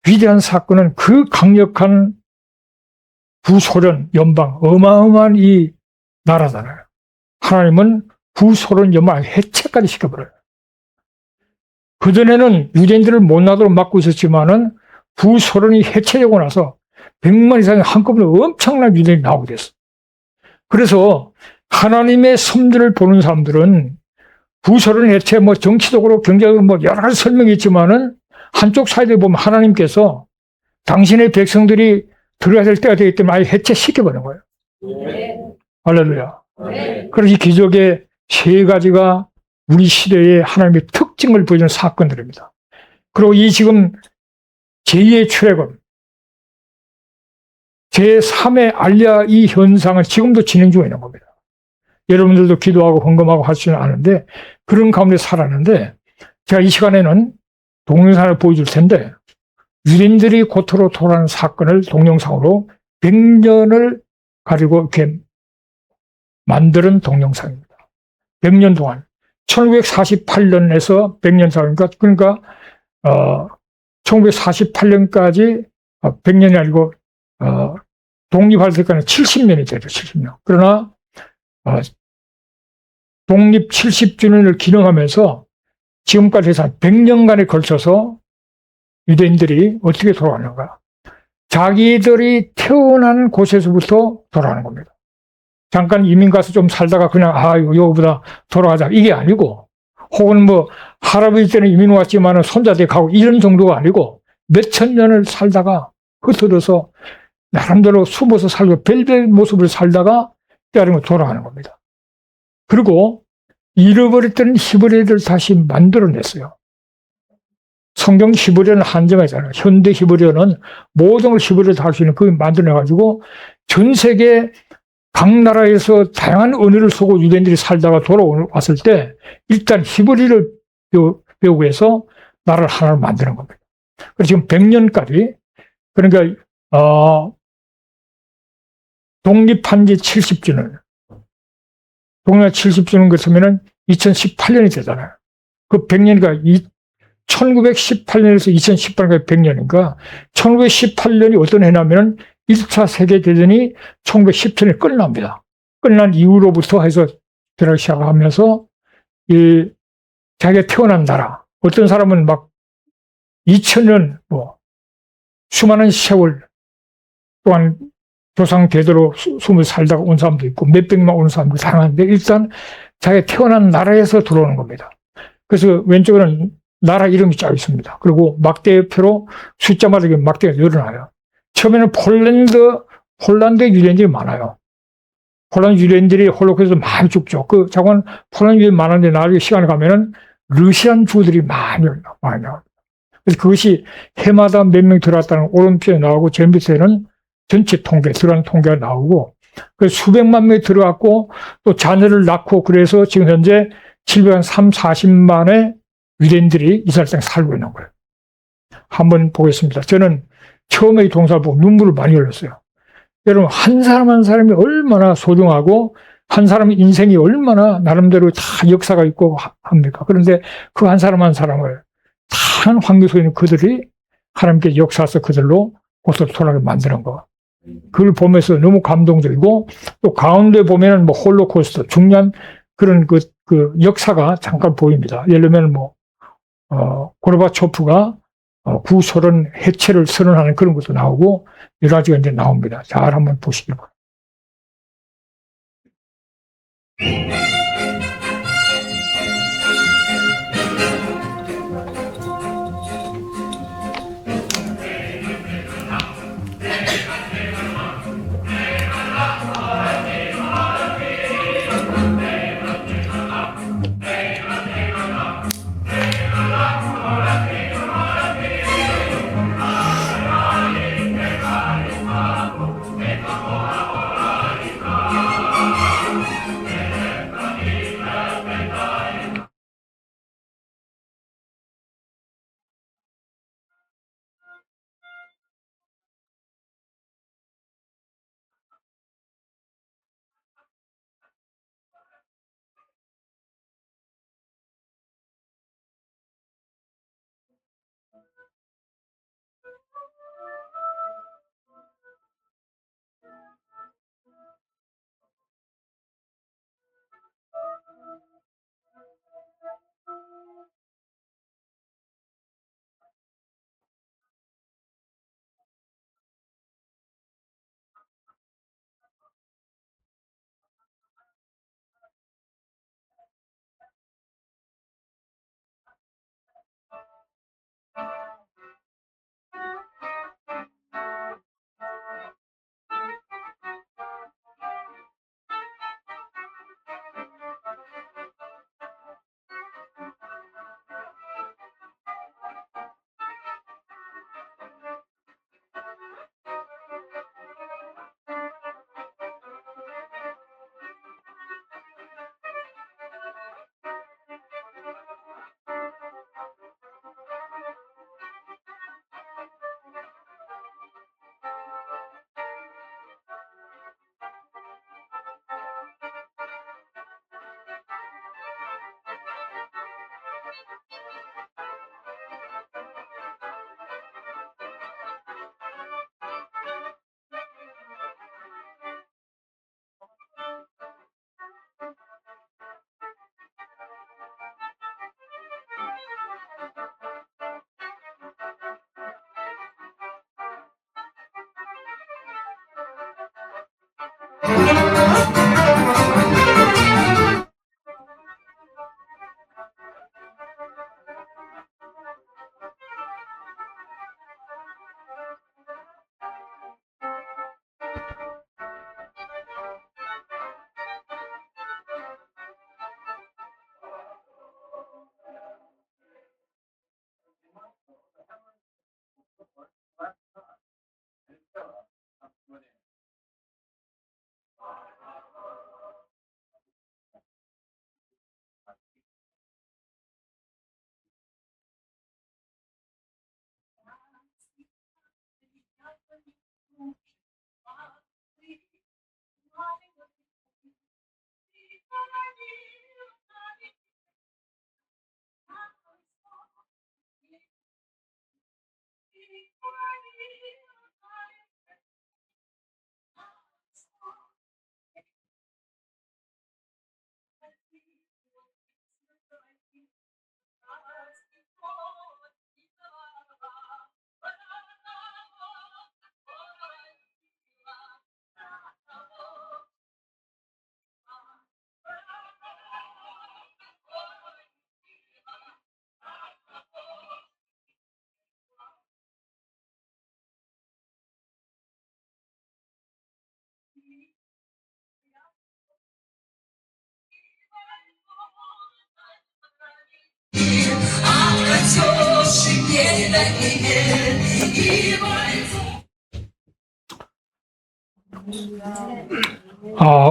Speaker 2: 위대한 사건은 그 강력한 부소련 연방, 어마어마한 이 나라잖아요. 하나님은 부소련 연방을 해체까지 시켜버려요. 그전에는 유대인들을 못 나도록 막고 있었지만은 부소련이 해체되고 나서 100만 이상의 한꺼번에 엄청난 유대인이 나오게 됐어. 그래서 하나님의 섭리를 보는 사람들은 부소련 해체, 뭐 정치적으로 경제적으로 뭐 여러 가지 설명이 있지만은 한쪽 사이드에 보면 하나님께서 당신의 백성들이 들어가야 될 때가 되기 때문에 아예 해체시켜버린 거예요. 할렐루야. 그래서 이 기적의 세 가지가 우리 시대의 하나님의 특징을 보여주는 사건들입니다. 그리고 이 지금 제2의 출애굽, 제3의 알리아 이 현상을 지금도 진행 중에 있는 겁니다. 여러분들도 기도하고 헌금하고 할 수는 아는데 그런 가운데 살았는데 제가 이 시간에는 동영상을 보여줄 텐데 유대인들이 고토로 돌아가는 사건을 동영상으로 100년을 가지고 이렇게 만드는 동영상입니다. 100년 동안 1948년에서 100년 사니까 그러니까 1948년까지 100년이 아니고 독립할 때까지 70년이 되죠. 70년. 그러나 독립 70주년을 기념하면서 지금까지 해서 100년간에 걸쳐서 유대인들이 어떻게 돌아가는가. 자기들이 태어난 곳에서부터 돌아가는 겁니다. 잠깐 이민 가서 좀 살다가 그냥 여기보다 돌아가자 이게 아니고, 혹은 뭐 할아버지 때는 이민 왔지만 손자들 가고 이런 정도가 아니고 몇천 년을 살다가 흩어져서 나름대로 숨어서 살고 별별 모습을 살다가 때아리면 돌아가는 겁니다. 그리고 잃어버렸던 히브리를 다시 만들어냈어요. 성경 히브리어는 한정이 있잖아요. 현대 히브리어는 모든 걸 히브리어로 다 할 수 있는 그걸 만들어내가지고 전 세계 각 나라에서 다양한 언어를 쓰고 유대인들이 살다가 돌아왔을 때 일단 히브리를 배우고 해서 나라를 하나로 만드는 겁니다. 그래서 지금 100년까지 그러니까 독립한 지 70주년 동일한 70주년 같으면은 2018년이 되잖아요. 그 100년이니까 1918년에서 2018년까지 100년이니까 1918년이 어떤 해냐면은 1차 세계대전이 1917년에 끝납니다. 끝난 이후로부터 해서 들어가기 시작하면서 자기가 태어난 나라, 어떤 사람은 막 2000년 뭐 수많은 세월 동안 조상 대대로 숨을 살다가 온 사람도 있고 몇백만 온 사람도 다양한데 일단 자기가 태어난 나라에서 들어오는 겁니다. 그래서 왼쪽에는 나라 이름이 쫙 있습니다. 그리고 막대표로 숫자마다 막대가 늘어나요. 처음에는 폴란드 유대인들이 많아요. 폴란드 유대인들이 홀로코스트 많이 죽죠. 그 자관 폴란드 유대인이 많은데 나중에 시간이 가면은 러시안 주들이 많이 나옵니다. 그래서 그것이 해마다 몇 명 들어왔다는 오른편에 나오고 제 밑에는 전체 통계, 들어간 통계가 나오고 그래서 수백만 명이 들어왔고 또 자녀를 낳고 그래서 지금 현재 740만의 유대인들이 이스라엘 땅에 살고 있는 거예요. 한번 보겠습니다. 저는 처음에 이 동사를 보고 눈물을 많이 흘렸어요. 여러분, 한 사람 한 사람이 얼마나 소중하고 한 사람의 인생이 얼마나 나름대로 다 역사가 있고 합니까? 그런데 그 한 사람 한 사람을 다 황금 속에 있는 그들이 하나님께 역사에서 그들로 곳으로 돌아가게 만드는 거. 그걸 보면서 너무 감동적이고 또 가운데 보면은 뭐 홀로코스트 중요한 그런 그 역사가 잠깐 보입니다. 예를 들면 뭐 고르바초프가 구소련 해체를 선언하는 그런 것도 나오고 여러 가지가 이제 나옵니다. 잘 한번 보시기 바랍니다.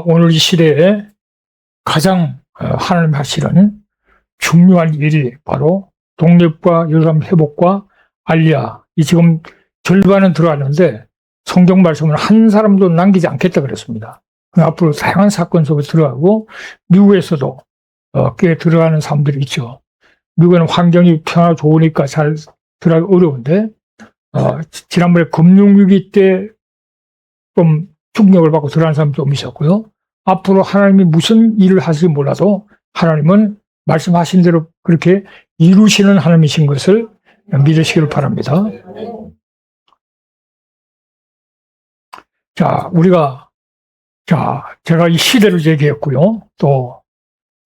Speaker 2: 오늘 이 시대에 가장 하나님 하시는 중요한 일이 바로 독립과 열감 회복과 알리아. 이 지금 절반은 들어갔는데 성경 말씀은 한 사람도 남기지 않겠다 그랬습니다. 앞으로 다양한 사건 속에 들어가고 미국에서도 꽤 들어가는 사람들이 있죠. 미국은 환경이 평화 좋으니까 잘 들어가기 어려운데 지난번에 금융위기 때 좀 충격을 받고 들어가는 사람도 좀 있었고요. 앞으로 하나님이 무슨 일을 하실지 몰라도 하나님은 말씀하신 대로 그렇게 이루시는 하나님이신 것을 믿으시기를 바랍니다. 자, 제가 이 시대를 얘기했고요. 또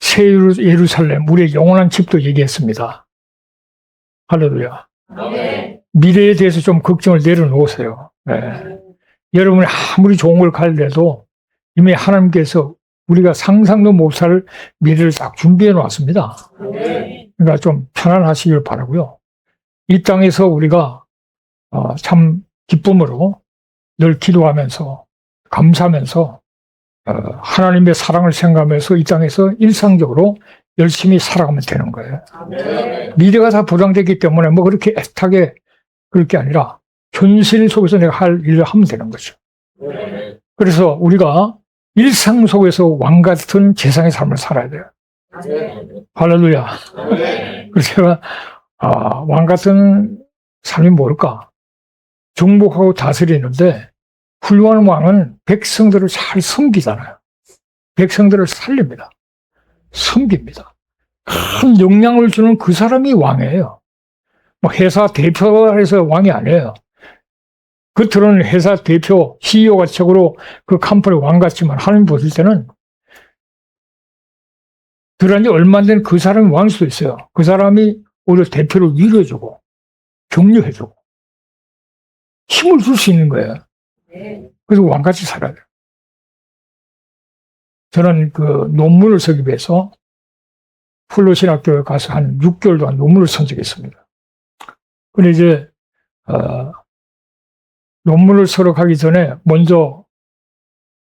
Speaker 2: 새 예루살렘, 우리의 영원한 집도 얘기했습니다. 할렐루야. 네. 미래에 대해서 좀 걱정을 내려놓으세요. 네. 여러분이 아무리 좋은 걸 갈래도 이미 하나님께서 우리가 상상도 못할 미래를 딱 준비해 놓았습니다. 네. 그러니까 좀 편안하시길 바라고요. 이 땅에서 우리가 참 기쁨으로 늘 기도하면서 감사하면서 하나님의 사랑을 생각하면서 이 땅에서 일상적으로 열심히 살아가면 되는 거예요. 네. 미래가 다 보장되기 때문에 뭐 그렇게 애타게 그럴 게 아니라 현실 속에서 내가 할 일을 하면 되는 거죠. 네. 그래서 우리가 일상 속에서 왕 같은 세상의 삶을 살아야 돼요. 네. 할렐루야. 네. 그래서 제가 왕 같은 삶이 뭘까? 정복하고 다스리는데 훌륭한 왕은 백성들을 잘 섬기잖아요. 백성들을 살립니다. 섬깁니다. 큰 영향을 주는 그 사람이 왕이에요. 뭐 회사 대표가 해서 왕이 아니에요. 겉으로는 회사 대표, CEO가 책으로 그 컴퍼니 왕 같지만 하나님 보실 때는 들어간 지 얼마 안 된 그 사람이 왕일 수도 있어요. 그 사람이 오히려 대표를 위로해주고 격려해주고 힘을 줄 수 있는 거예요. 그래서 왕같이 살아야 돼요. 저는 그 논문을 쓰기 위해서 풀로신학교에 가서 한 6개월 동안 논문을 쓴 적이 있습니다. 근데 이제 논문을 쓰러 가기 전에 먼저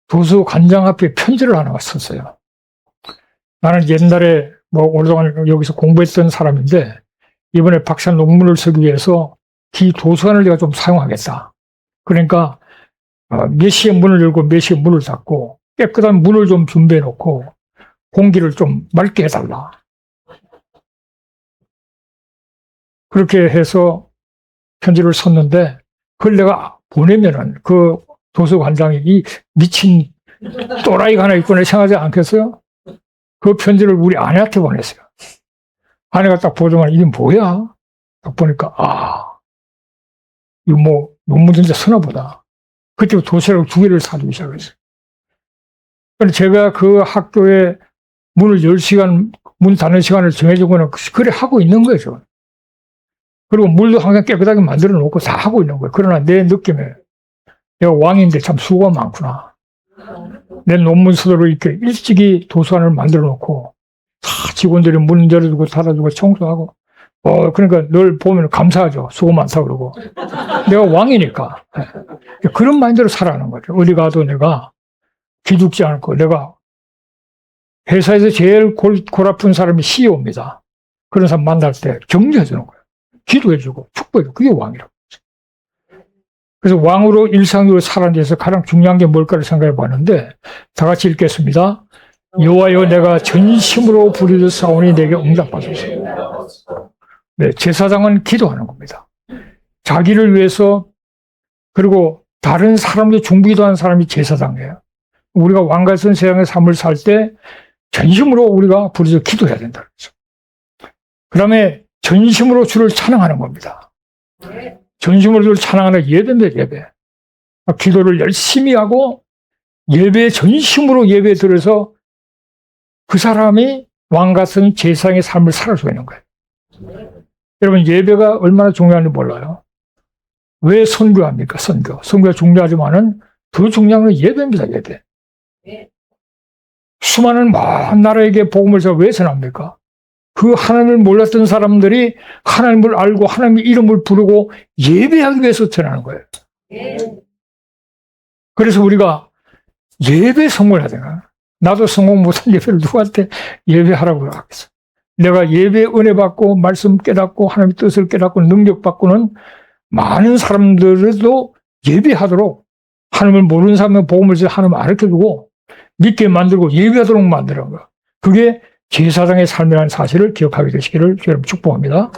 Speaker 2: 도서관장 앞에 편지를 하나 썼어요. 나는 옛날에 뭐 오랫동안 여기서 공부했던 사람인데 이번에 박사 논문을 쓰기 위해서 기 도서관을 내가 좀 사용하겠다. 그러니까 몇 시에 문을 열고 몇 시에 문을 닫고 깨끗한 물을 좀 준비해 놓고 공기를 좀 맑게 해달라. 그렇게 해서 편지를 썼는데 그걸 내가 보내면은 그 도서관장이 이 미친 또라이가 하나 있구나 생각하지 않겠어요? 그 편지를 우리 아내한테 보냈어요. 아내가 딱 보더만 이게 뭐야? 딱 보니까 이거 뭐 논문 진짜 쓰나 보다. 그때부터 도시락 2개를 사주기 시작했어요. 그래서 제가 그 학교에 문을 10시간, 문 닫는 시간을 정해주고는 그래 하고 있는 거죠. 그리고 물도 항상 깨끗하게 만들어 놓고 다 하고 있는 거예요. 그러나 내 느낌에 내가 왕인데 참 수고가 많구나. 내 논문 쓰도록 이렇게 일찍이 도서관을 만들어 놓고 다 직원들이 문 열어주고 닫아주고 청소하고 그러니까 늘 보면 감사하죠. 수고 많다 그러고. 내가 왕이니까. 그런 마인드로 살아가는 거죠. 어디 가도 내가 기죽지 않고 내가 회사에서 제일 골 아픈 사람이 CEO입니다. 그런 사람 만날 때 격려해주는 거예요. 기도해주고 축복해주고 그게 왕이라고. 그래서 왕으로 일상적으로 살아가는 데서 가장 중요한 게 뭘까를 생각해 봤는데 다 같이 읽겠습니다. 여호와여 내가 전심으로 부르짖사오니 내게 응답하소서. 네, 제사장은 기도하는 겁니다. 자기를 위해서 그리고 다른 사람도 중보기도 한 사람이 제사장이에요. 우리가 왕 같은 세상의 삶을 살 때 전심으로 우리가 부르짖어 기도해야 된다. 그 다음에 전심으로 주를 찬양하는 겁니다. 전심으로 주를 찬양하는 예배입니다. 예배. 기도를 열심히 하고 예배 전심으로 예배에 들어서 그 사람이 왕 같은 제사장의 삶을 살아주고 있는 거예요. 여러분, 예배가 얼마나 중요한지 몰라요. 왜 선교합니까? 선교가 중요하지만은 더 중요한 건 예배입니다. 예배. 수많은 먼 나라에게 복음을 제가 왜 전합니까? 그 하나님을 몰랐던 사람들이 하나님을 알고 하나님의 이름을 부르고 예배하기 위해서 전하는 거예요. 그래서 우리가 예배 성공을 해야 되나? 나도 성공 못한 예배를 누구한테 예배하라고 하겠어. 내가 예배 은혜 받고 말씀 깨닫고 하나님의 뜻을 깨닫고 능력 받고는 많은 사람들도 예배하도록 하나님을 모르는 사람은 복음을 하나님 가르쳐주고 믿게 만들고 예배하도록 만드는 거. 그게 제사장의 삶이라는 사실을 기억하게 되시기를 여러분 축복합니다.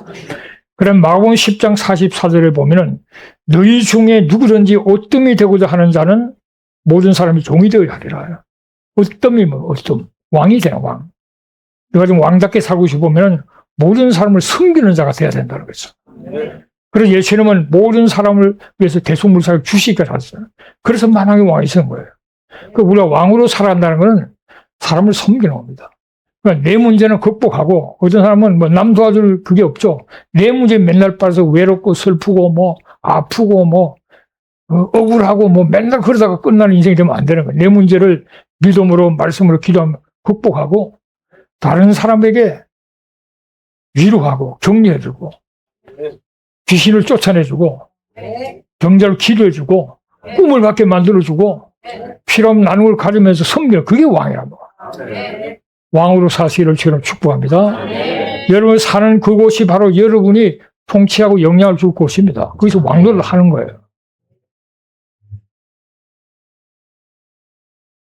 Speaker 2: 그럼 마가복음 10장 44절에 보면은 너희 중에 누구든지 어뜸이 되고자 하는 자는 모든 사람이 종이 되어야 하리라. 어뜸이면 어뜸. 왕이 되는 왕. 내가 좀 왕답게 살고 싶으면 모든 사람을 섬기는 자가 돼야 된다는 거죠. 그래서 예수님은 모든 사람을 위해서 대속물사를 주시기까지 하셨어요. 그래서 만왕의 왕이 있는 거예요. 그 우리가 왕으로 살아간다는 것은 사람을 섬기는 겁니다. 그러니까 내 문제는 극복하고 어떤 사람은 뭐 남 도와줄 그게 없죠. 내 문제 맨날 빠져서 외롭고 슬프고 뭐 아프고 뭐 억울하고 뭐 맨날 그러다가 끝나는 인생이 되면 안 되는 거예요. 내 문제를 믿음으로 말씀으로 기도하면 극복하고 다른 사람에게 위로하고 격려해주고 귀신을 쫓아내주고 병자를 기도해주고 꿈을 갖게 만들어주고 필요하면 나눔을 가지면서 섬기는 그게 왕이라고. 왕으로 사시기를 저는 축복합니다. 여러분 사는 그곳이 바로 여러분이 통치하고 영향을 줄 곳입니다. 거기서 왕노를 하는 거예요.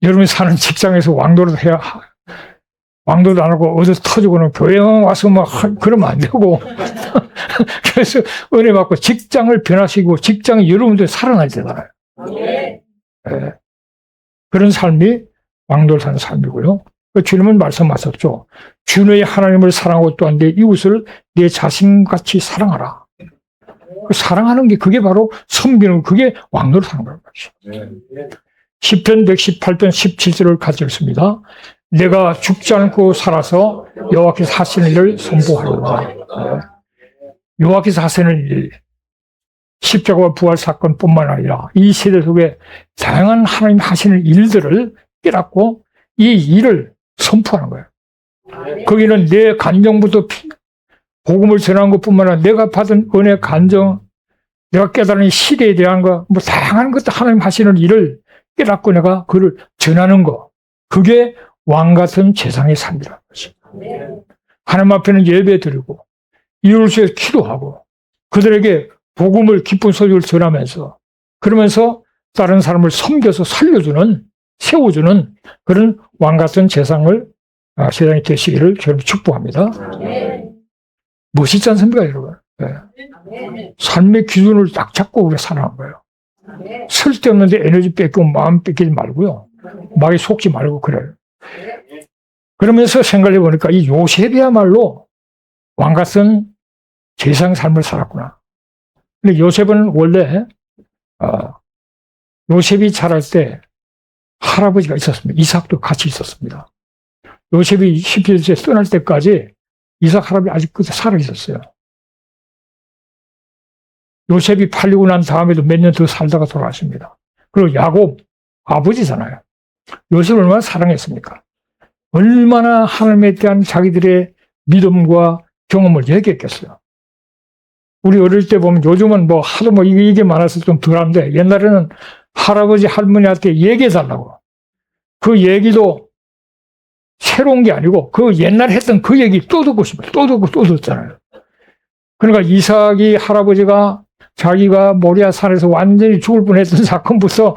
Speaker 2: 여러분이 사는 직장에서 왕노를 해야 왕도도 안 하고 어디서 터지고는 교회만 와서 막 그러면 안 되고 그래서 은혜 받고 직장을 변화시키고 직장이 여러분들 살아나야 되잖아요. 네. 그런 삶이 왕도를 사는 삶이고요. 주님은 말씀하셨죠. 주의 하나님을 사랑하고 또한 내 이웃을 내 자신같이 사랑하라. 사랑하는 게 그게 바로 섬기는 그게 왕도를 사는 거란 말이죠. 시편 118편 17절을 가졌습니다. 내가 죽지 않고 살아서 여호와께서 하시는 일을 선포하리라. 여호와께서 하시는 일, 십자가와 부활 사건뿐만 아니라 이 세대 속에 다양한 하나님 하시는 일들을 깨닫고 이 일을 선포하는 거예요. 거기는 내 간정부터 복음을 전하는 것뿐만 아니라 내가 받은 은혜 간정, 내가 깨달은 시대에 대한 거, 뭐 다양한 것도 하나님 하시는 일을 깨닫고 내가 그를 전하는 거, 그게 왕 같은 제사장의 삶이라는 거죠. 하나님 앞에는 예배 드리고 이웃을 기도하고 그들에게 복음을 기쁜 소식을 전하면서 그러면서 다른 사람을 섬겨서 살려주는 세워주는 그런 왕 같은 제사장을 세상에 되시기를 저는 축복합니다. 멋있지 않습니까, 여러분? 네. 삶의 기준을 딱 잡고 우리가 살아가는 거예요. 쓸데없는데 에너지 뺏기고 마음 뺏기지 말고요. 마음에 속지 말고 그래요. 그러면서 생각해 보니까 이 요셉이야말로 왕 같은 제사장 삶을 살았구나. 근데 요셉은 원래 요셉이 자랄 때 할아버지가 있었습니다. 이삭도 같이 있었습니다. 요셉이 17세 떠날 때까지 이삭 할아버지 아직 그때 살아 있었어요. 요셉이 팔리고 난 다음에도 몇 년 더 살다가 돌아왔습니다. 그리고 야곱 아버지잖아요. 요셉을 얼마나 사랑했습니까? 얼마나 하나님에 대한 자기들의 믿음과 경험을 얘기했겠어요. 우리 어릴 때 보면 요즘은 뭐 하도 뭐 이게 많아서 좀 덜한데 옛날에는 할아버지 할머니한테 얘기해달라고. 그 얘기도 새로운 게 아니고 그 옛날에 했던 그 얘기 또 듣고 싶어요. 또 듣고 또 듣잖아요. 그러니까 이삭이 할아버지가 자기가 모리아 산에서 완전히 죽을 뻔했던 사건부터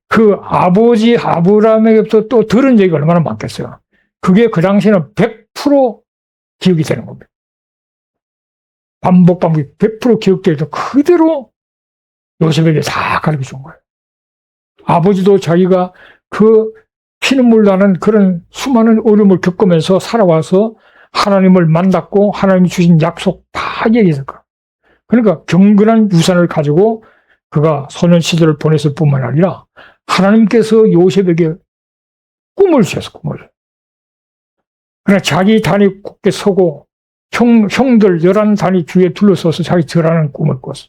Speaker 2: 그 아버지 아브라함에게부터 또 들은 얘기가 얼마나 많겠어요. 그게 그 당시에는 100% 기억이 되는 겁니다. 반복 100% 기억되어 있던 그대로 요셉에게 다 가르쳐 준 거예요. 아버지도 자기가 그 피눈물 나는 그런 수많은 어려움을 겪으면서 살아와서 하나님을 만났고 하나님이 주신 약속 다 얘기했을 거예요. 그러니까 경건한 유산을 가지고 그가 소년 시절을 보냈을 뿐만 아니라 하나님께서 요셉에게 꿈을 주셨어, 꿈을. 그러나 자기 단이 굳게 서고 형들 11단이 주위에 둘러서서 자기 절하는 꿈을 꿨어.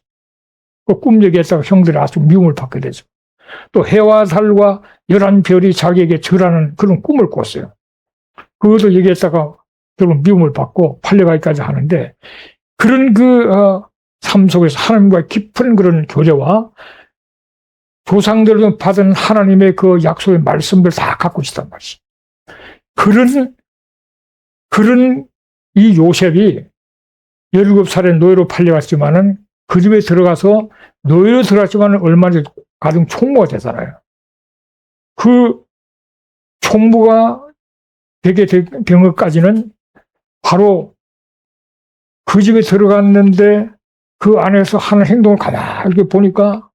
Speaker 2: 그 꿈 얘기했다가 형들이 아주 미움을 받게 되죠. 또 해와 달과 11별이 자기에게 절하는 그런 꿈을 꿨어요. 그것도 얘기했다가 결국 미움을 받고 팔려가기까지 하는데 그런 삶 속에서 하나님과의 깊은 그런 교제와 조상들로 받은 하나님의 그 약속의 말씀을 다 갖고 있단 말이지. 그런 이 요셉이 17살에 노예로 팔려갔지만은 그 집에 들어가서 노예로 들어갔지만은 얼마 전에 가정 총무가 되잖아요. 그 총무가 되게 된 것까지는 바로 그 집에 들어갔는데 그 안에서 하는 행동을 가만히 보니까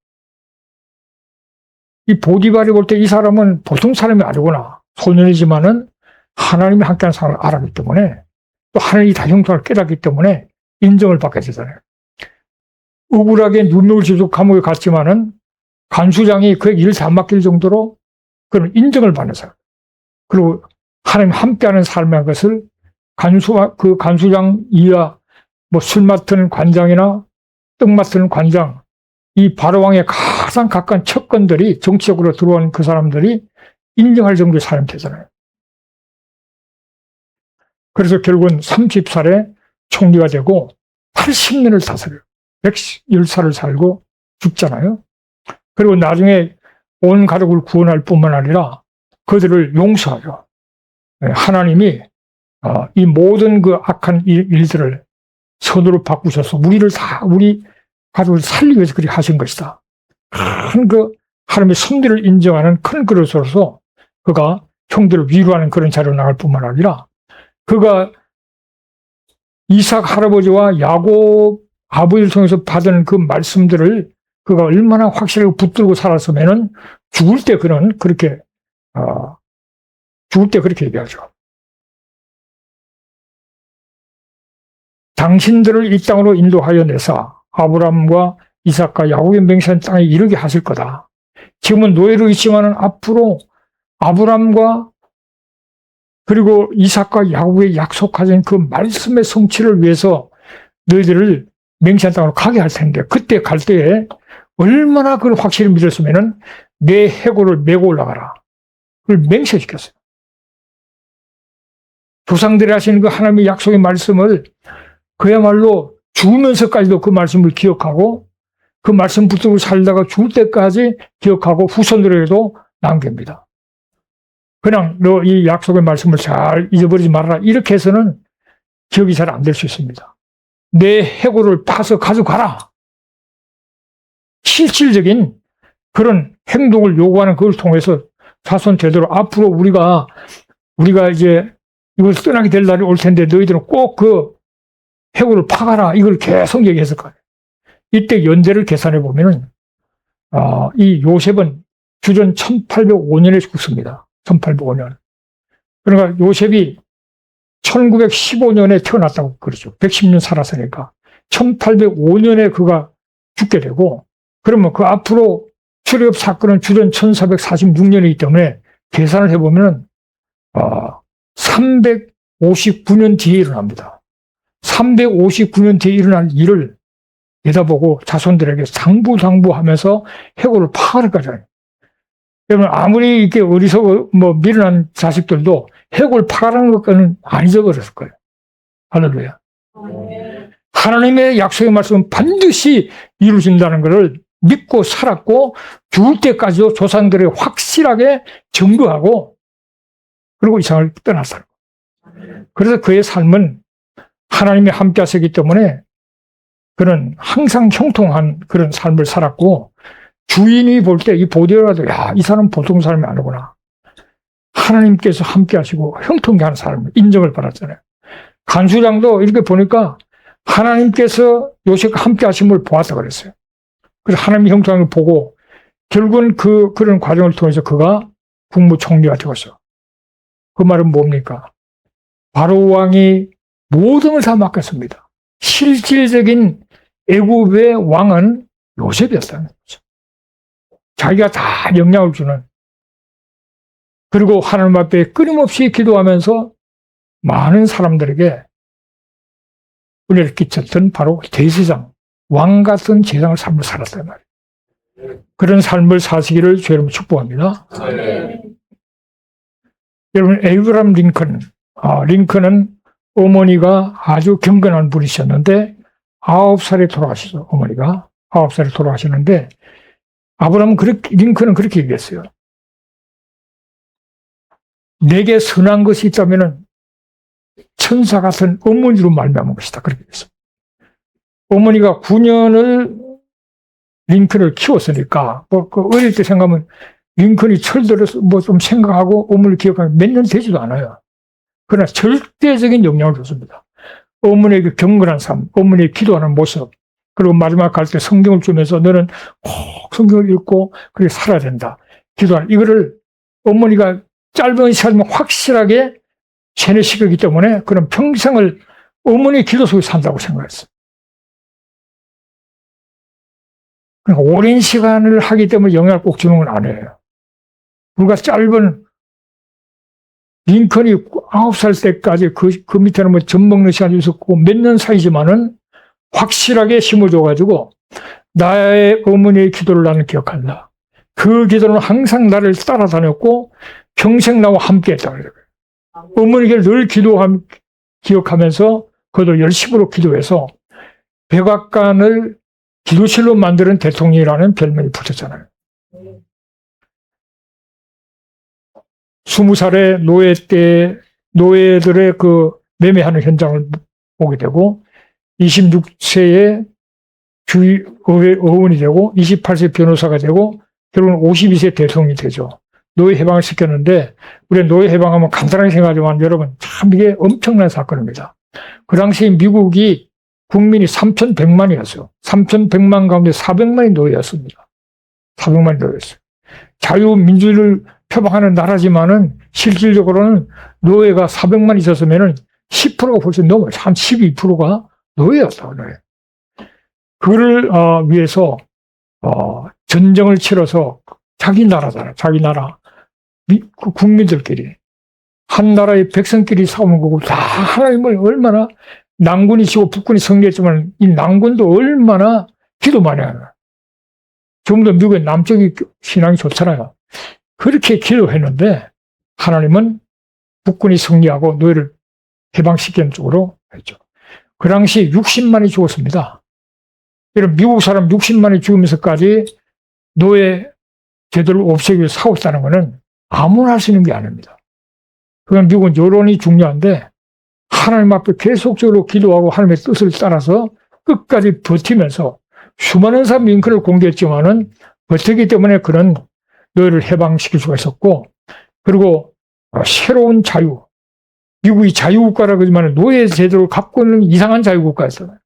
Speaker 2: 이 보디발이 볼 때 이 사람은 보통 사람이 아니구나. 소년이지만은 하나님이 함께하는 사람을 알았기 때문에 또 하나님이 다 형통을 깨닫기 때문에 인정을 받게 되잖아요. 억울하게 누명을 지고 감옥에 갔지만은 간수장이 그에게 일을 다 맡길 정도로 그런 인정을 받는 사람. 그리고 하나님 함께하는 삶의 것을 그 간수장 이하 뭐 술 맡은 관장이나 떡 맡은 관장, 이 바로왕의 가장 가까운 척건들이 정치적으로 들어온 그 사람들이 인정할 정도의 사람이 되잖아요. 그래서 결국은 30살에 총리가 되고 80년을 다스려요. 110살을 살고 죽잖아요. 그리고 나중에 온 가족을 구원할 뿐만 아니라 그들을 용서하죠. 하나님이 이 모든 그 악한 일들을 선으로 바꾸셔서 우리 가족을 살리기 위해서 그렇게 하신 것이다. 큰 하나님의 섭리를 인정하는 큰 그릇으로서 그가 형들을 위로하는 그런 자리로 나갈 뿐만 아니라 그가 이삭 할아버지와 야곱 아버지를 통해서 받은 그 말씀들을 그가 얼마나 확실하게 붙들고 살았으면은 죽을 때 그렇게 얘기하죠. 당신들을 이 땅으로 인도하여 내사 아브라함과 이삭과 야곱의 맹세한 땅에 이르게 하실 거다. 지금은 노예로 있지만은 앞으로 아브라함과 그리고 이삭과 야곱의 약속하신 그 말씀의 성취를 위해서 너희들을 맹세한 땅으로 가게 할 텐데 그때 갈 때에 얼마나 그걸 확실히 믿었으면은 내 해골을 메고 올라가라. 그걸 맹세시켰어요. 조상들이 하시는 그 하나님의 약속의 말씀을 그야말로 죽으면서까지도 그 말씀을 기억하고 그 말씀 붙들고 살다가 죽을 때까지 기억하고 후손들에게도 남깁니다. 그냥 너 이 약속의 말씀을 잘 잊어버리지 말아라. 이렇게 해서는 기억이 잘 안 될 수 있습니다. 내 해골을 파서 가져가라. 실질적인 그런 행동을 요구하는 그걸 통해서 자손 제대로 앞으로 우리가 이제 이걸 떠나게 될 날이 올 텐데 너희들은 꼭 그 해골을 파가라. 이걸 계속 얘기했을 거예요. 이때 연대를 계산해 보면은 이 요셉은 주전 1805년에 죽습니다. 1805년. 그러니까 요셉이 1915년에 태어났다고 그러죠. 110년 살았으니까. 1805년에 그가 죽게 되고, 그러면 그 앞으로 출애굽 사건은 주전 1446년이기 때문에 계산을 해보면 359년 뒤에 일어납니다. 359년 뒤에 일어날 일을 내다보고 자손들에게 상부하면서 해골을 파하기까지 해요. 그러면 아무리 이렇게 어리석어 미련한 자식들도 해골 파라는 것까지는 안 잊어버렸을 거예요. 할렐루야. 하나님의 약속의 말씀은 반드시 이루어진다는 것을 믿고 살았고 죽을 때까지도 조상들에게 확실하게 증거하고 그리고 이 세상을 떠났어요. 그래서 그의 삶은 하나님이 함께 하시기 때문에 그는 항상 형통한 그런 삶을 살았고 주인이 볼 때 이 보디발도 이 사람은 보통 사람이 아니구나. 하나님께서 함께 하시고 형통케 하는 사람을 인정을 받았잖아요. 간수장도 이렇게 보니까 하나님께서 요셉과 함께 하심을 보았다 그랬어요. 그래서 하나님의 형상을 보고 결국은 그런 과정을 통해서 그가 국무총리가 되었어. 그 말은 뭡니까? 바로 왕이 모든 걸 다 맡겼습니다. 실질적인 애굽의 왕은 요셉이었다는 거죠. 자기가 다 영향을 주는. 그리고 하나님 앞에 끊임없이 기도하면서 많은 사람들에게 은혜를 끼쳤던 바로 대제사장, 왕 같은 제사장의 삶을 살았단 말이에요. 그런 삶을 사시기를 주 여러분 축복합니다. 네. 여러분, 에이브람 링컨, 링컨은 어머니가 아주 경건한 분이셨는데 9살에 돌아가셨어요. 어머니가 9살에 돌아가셨는데 링컨은 그렇게 얘기했어요. 내게 선한 것이 있다면 천사 같은 어머니로 말미암은 것이다. 그렇게 했어요. 어머니가 9년을 링컨을 키웠으니까 어릴 때 생각하면 링컨이 철들어서 좀 생각하고 어머니를 기억하면 몇 년 되지도 않아요. 그러나 절대적인 영향을 줬습니다. 어머니에게 경건한 삶, 어머니의 기도하는 모습, 그리고 마지막 갈 때 성경을 주면서 너는 꼭 성경을 읽고 그렇게 살아야 된다. 기도하는 이거를 어머니가 짧은 시간이면 확실하게 세뇌시키기 때문에 그런 평생을 어머니의 기도 속에 산다고 생각했어요. 그러니까 오랜 시간을 하기 때문에 영향을 꼭 주는 건 아니에요. 우리가 짧은 링컨이 9살 때까지 그 밑에는 뭐 젖 먹는 시간이 있었고 몇 년 사이지만은 확실하게 심어줘가지고 나의 어머니의 기도를 나는 기억한다. 그 기도는 항상 나를 따라다녔고 평생 나와 함께 했다. 어머니가 늘 기억하면서 그도 열심으로 기도해서 백악관을 기도실로 만드는 대통령이라는 별명이 붙었잖아요. 20살의 노예 때 노예들의 그 매매하는 현장을 보게 되고 26세에 주의의회 의원이 되고 28세 변호사가 되고 결국은 52세 대통령이 되죠. 노예 해방을 시켰는데 우리 노예 해방하면 간단하게 생각하지만 여러분 참 이게 엄청난 사건입니다. 그 당시 미국이 국민이 3,100만이었어요. 3,100만 가운데 400만이 노예였습니다. 400만이 노예였어요. 자유민주를 표방하는 나라지만은 실질적으로는 노예가 400만 있었으면은 10%가 훨씬 넘어요. 한 12%가 노예였다. 노예. 그를 위해서 전쟁을 치러서 자기 나라잖아요. 자기 나라 그 국민들끼리 한 나라의 백성끼리 싸우는 거고 다 하나님을 얼마나 남군이 지고 북군이 승리했지만 이 남군도 얼마나 기도 많이 하나. 좀 더 미국의 남쪽이 신앙이 좋잖아요. 그렇게 기도했는데 하나님은 북군이 승리하고 노예를 해방시키는 쪽으로 했죠. 그 당시 60만이 죽었습니다. 이런 미국 사람 60만이 죽으면서까지 노예 제도를 없애기 위해 싸웠다는 것은 아무나 할 수 있는 게 아닙니다. 그건 미국은 여론이 중요한데 하나님 앞에 계속적으로 기도하고 하나님의 뜻을 따라서 끝까지 버티면서 수많은 사람 링컨을 공개했지만은 버티기 때문에 그런 노예를 해방시킬 수가 있었고 그리고 새로운 자유 미국이 자유국가라고 하지만 노예 제도를 갖고 있는 이상한 자유국가였어요.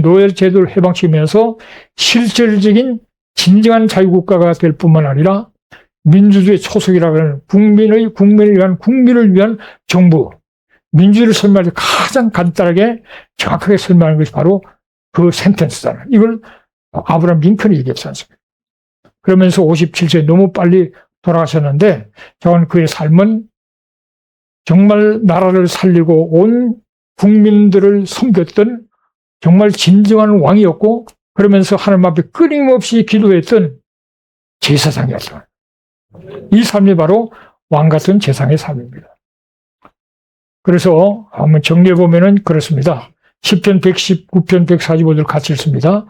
Speaker 2: 노예 제도를 해방시키면서 실질적인 진정한 자유국가가 될 뿐만 아니라 민주주의 초석이라고 하는 국민을 위한 정부, 민주주의를 설명할 때 가장 간단하게 정확하게 설명하는 것이 바로 그 센텐스잖아요. 이걸 아브라함 링컨이 얘기했지 않습니까? 그러면서 57세에 너무 빨리 돌아가셨는데 저는 그의 삶은 정말 나라를 살리고 온 국민들을 섬겼던 정말 진정한 왕이었고 그러면서 하나님 앞에 끊임없이 기도했던 제사장이었어요. 이 삶이 바로 왕 같은 제사장의 삶입니다. 그래서 한번 정리해 보면은 그렇습니다. 10편 119편 145절 같이 읽습니다.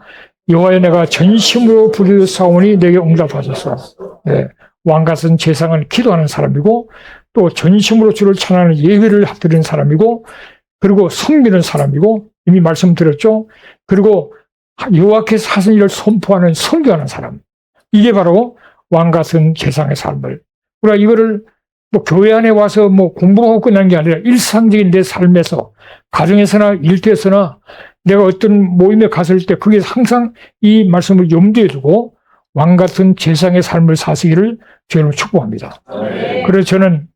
Speaker 2: 여호와여 내가 전심으로 부르사오니 내게 응답하소서. 네. 왕 같은 제사장은 기도하는 사람이고 또 전심으로 주를 찬양하는 예배를 드리는 사람이고 그리고 섬기는 사람이고 이미 말씀드렸죠. 그리고 여호와께서 하신 일을 선포하는 선교하는 사람. 이게 바로 왕 같은 제사장의 삶을 우리가 이거를 뭐 교회 안에 와서 뭐 공부하고 끝난 게 아니라 일상적인 내 삶에서 가정에서나 일터에서나 내가 어떤 모임에 갔을 때 그게 항상 이 말씀을 염두에 두고 왕 같은 제상의 삶을 사시기를 저는 축복합니다. 그래서 저는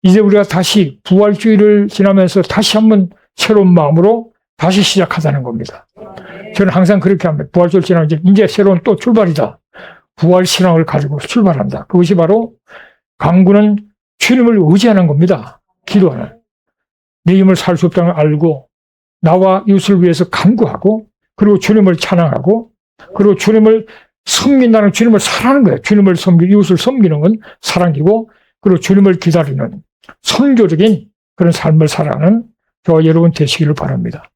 Speaker 2: 이제 우리가 다시 부활주의를 지나면서 다시 한번 새로운 마음으로 다시 시작하자는 겁니다. 저는 항상 그렇게 합니다. 부활주의를 지나면 이제 새로운 또 출발이다. 부활신앙을 가지고 출발한다. 그것이 바로 강구는 주님을 의지하는 겁니다. 기도하는. 내 힘을 살 수 없다는 걸 알고 나와 이웃을 위해서 간구하고 그리고 주님을 찬양하고 그리고 주님을 섬긴다는 주님을 사랑하는 거예요. 주님을 섬기고 이웃을 섬기는 건 사랑이고 그리고 주님을 기다리는 선교적인 그런 삶을 살아가는 저와 여러분 되시기를 바랍니다.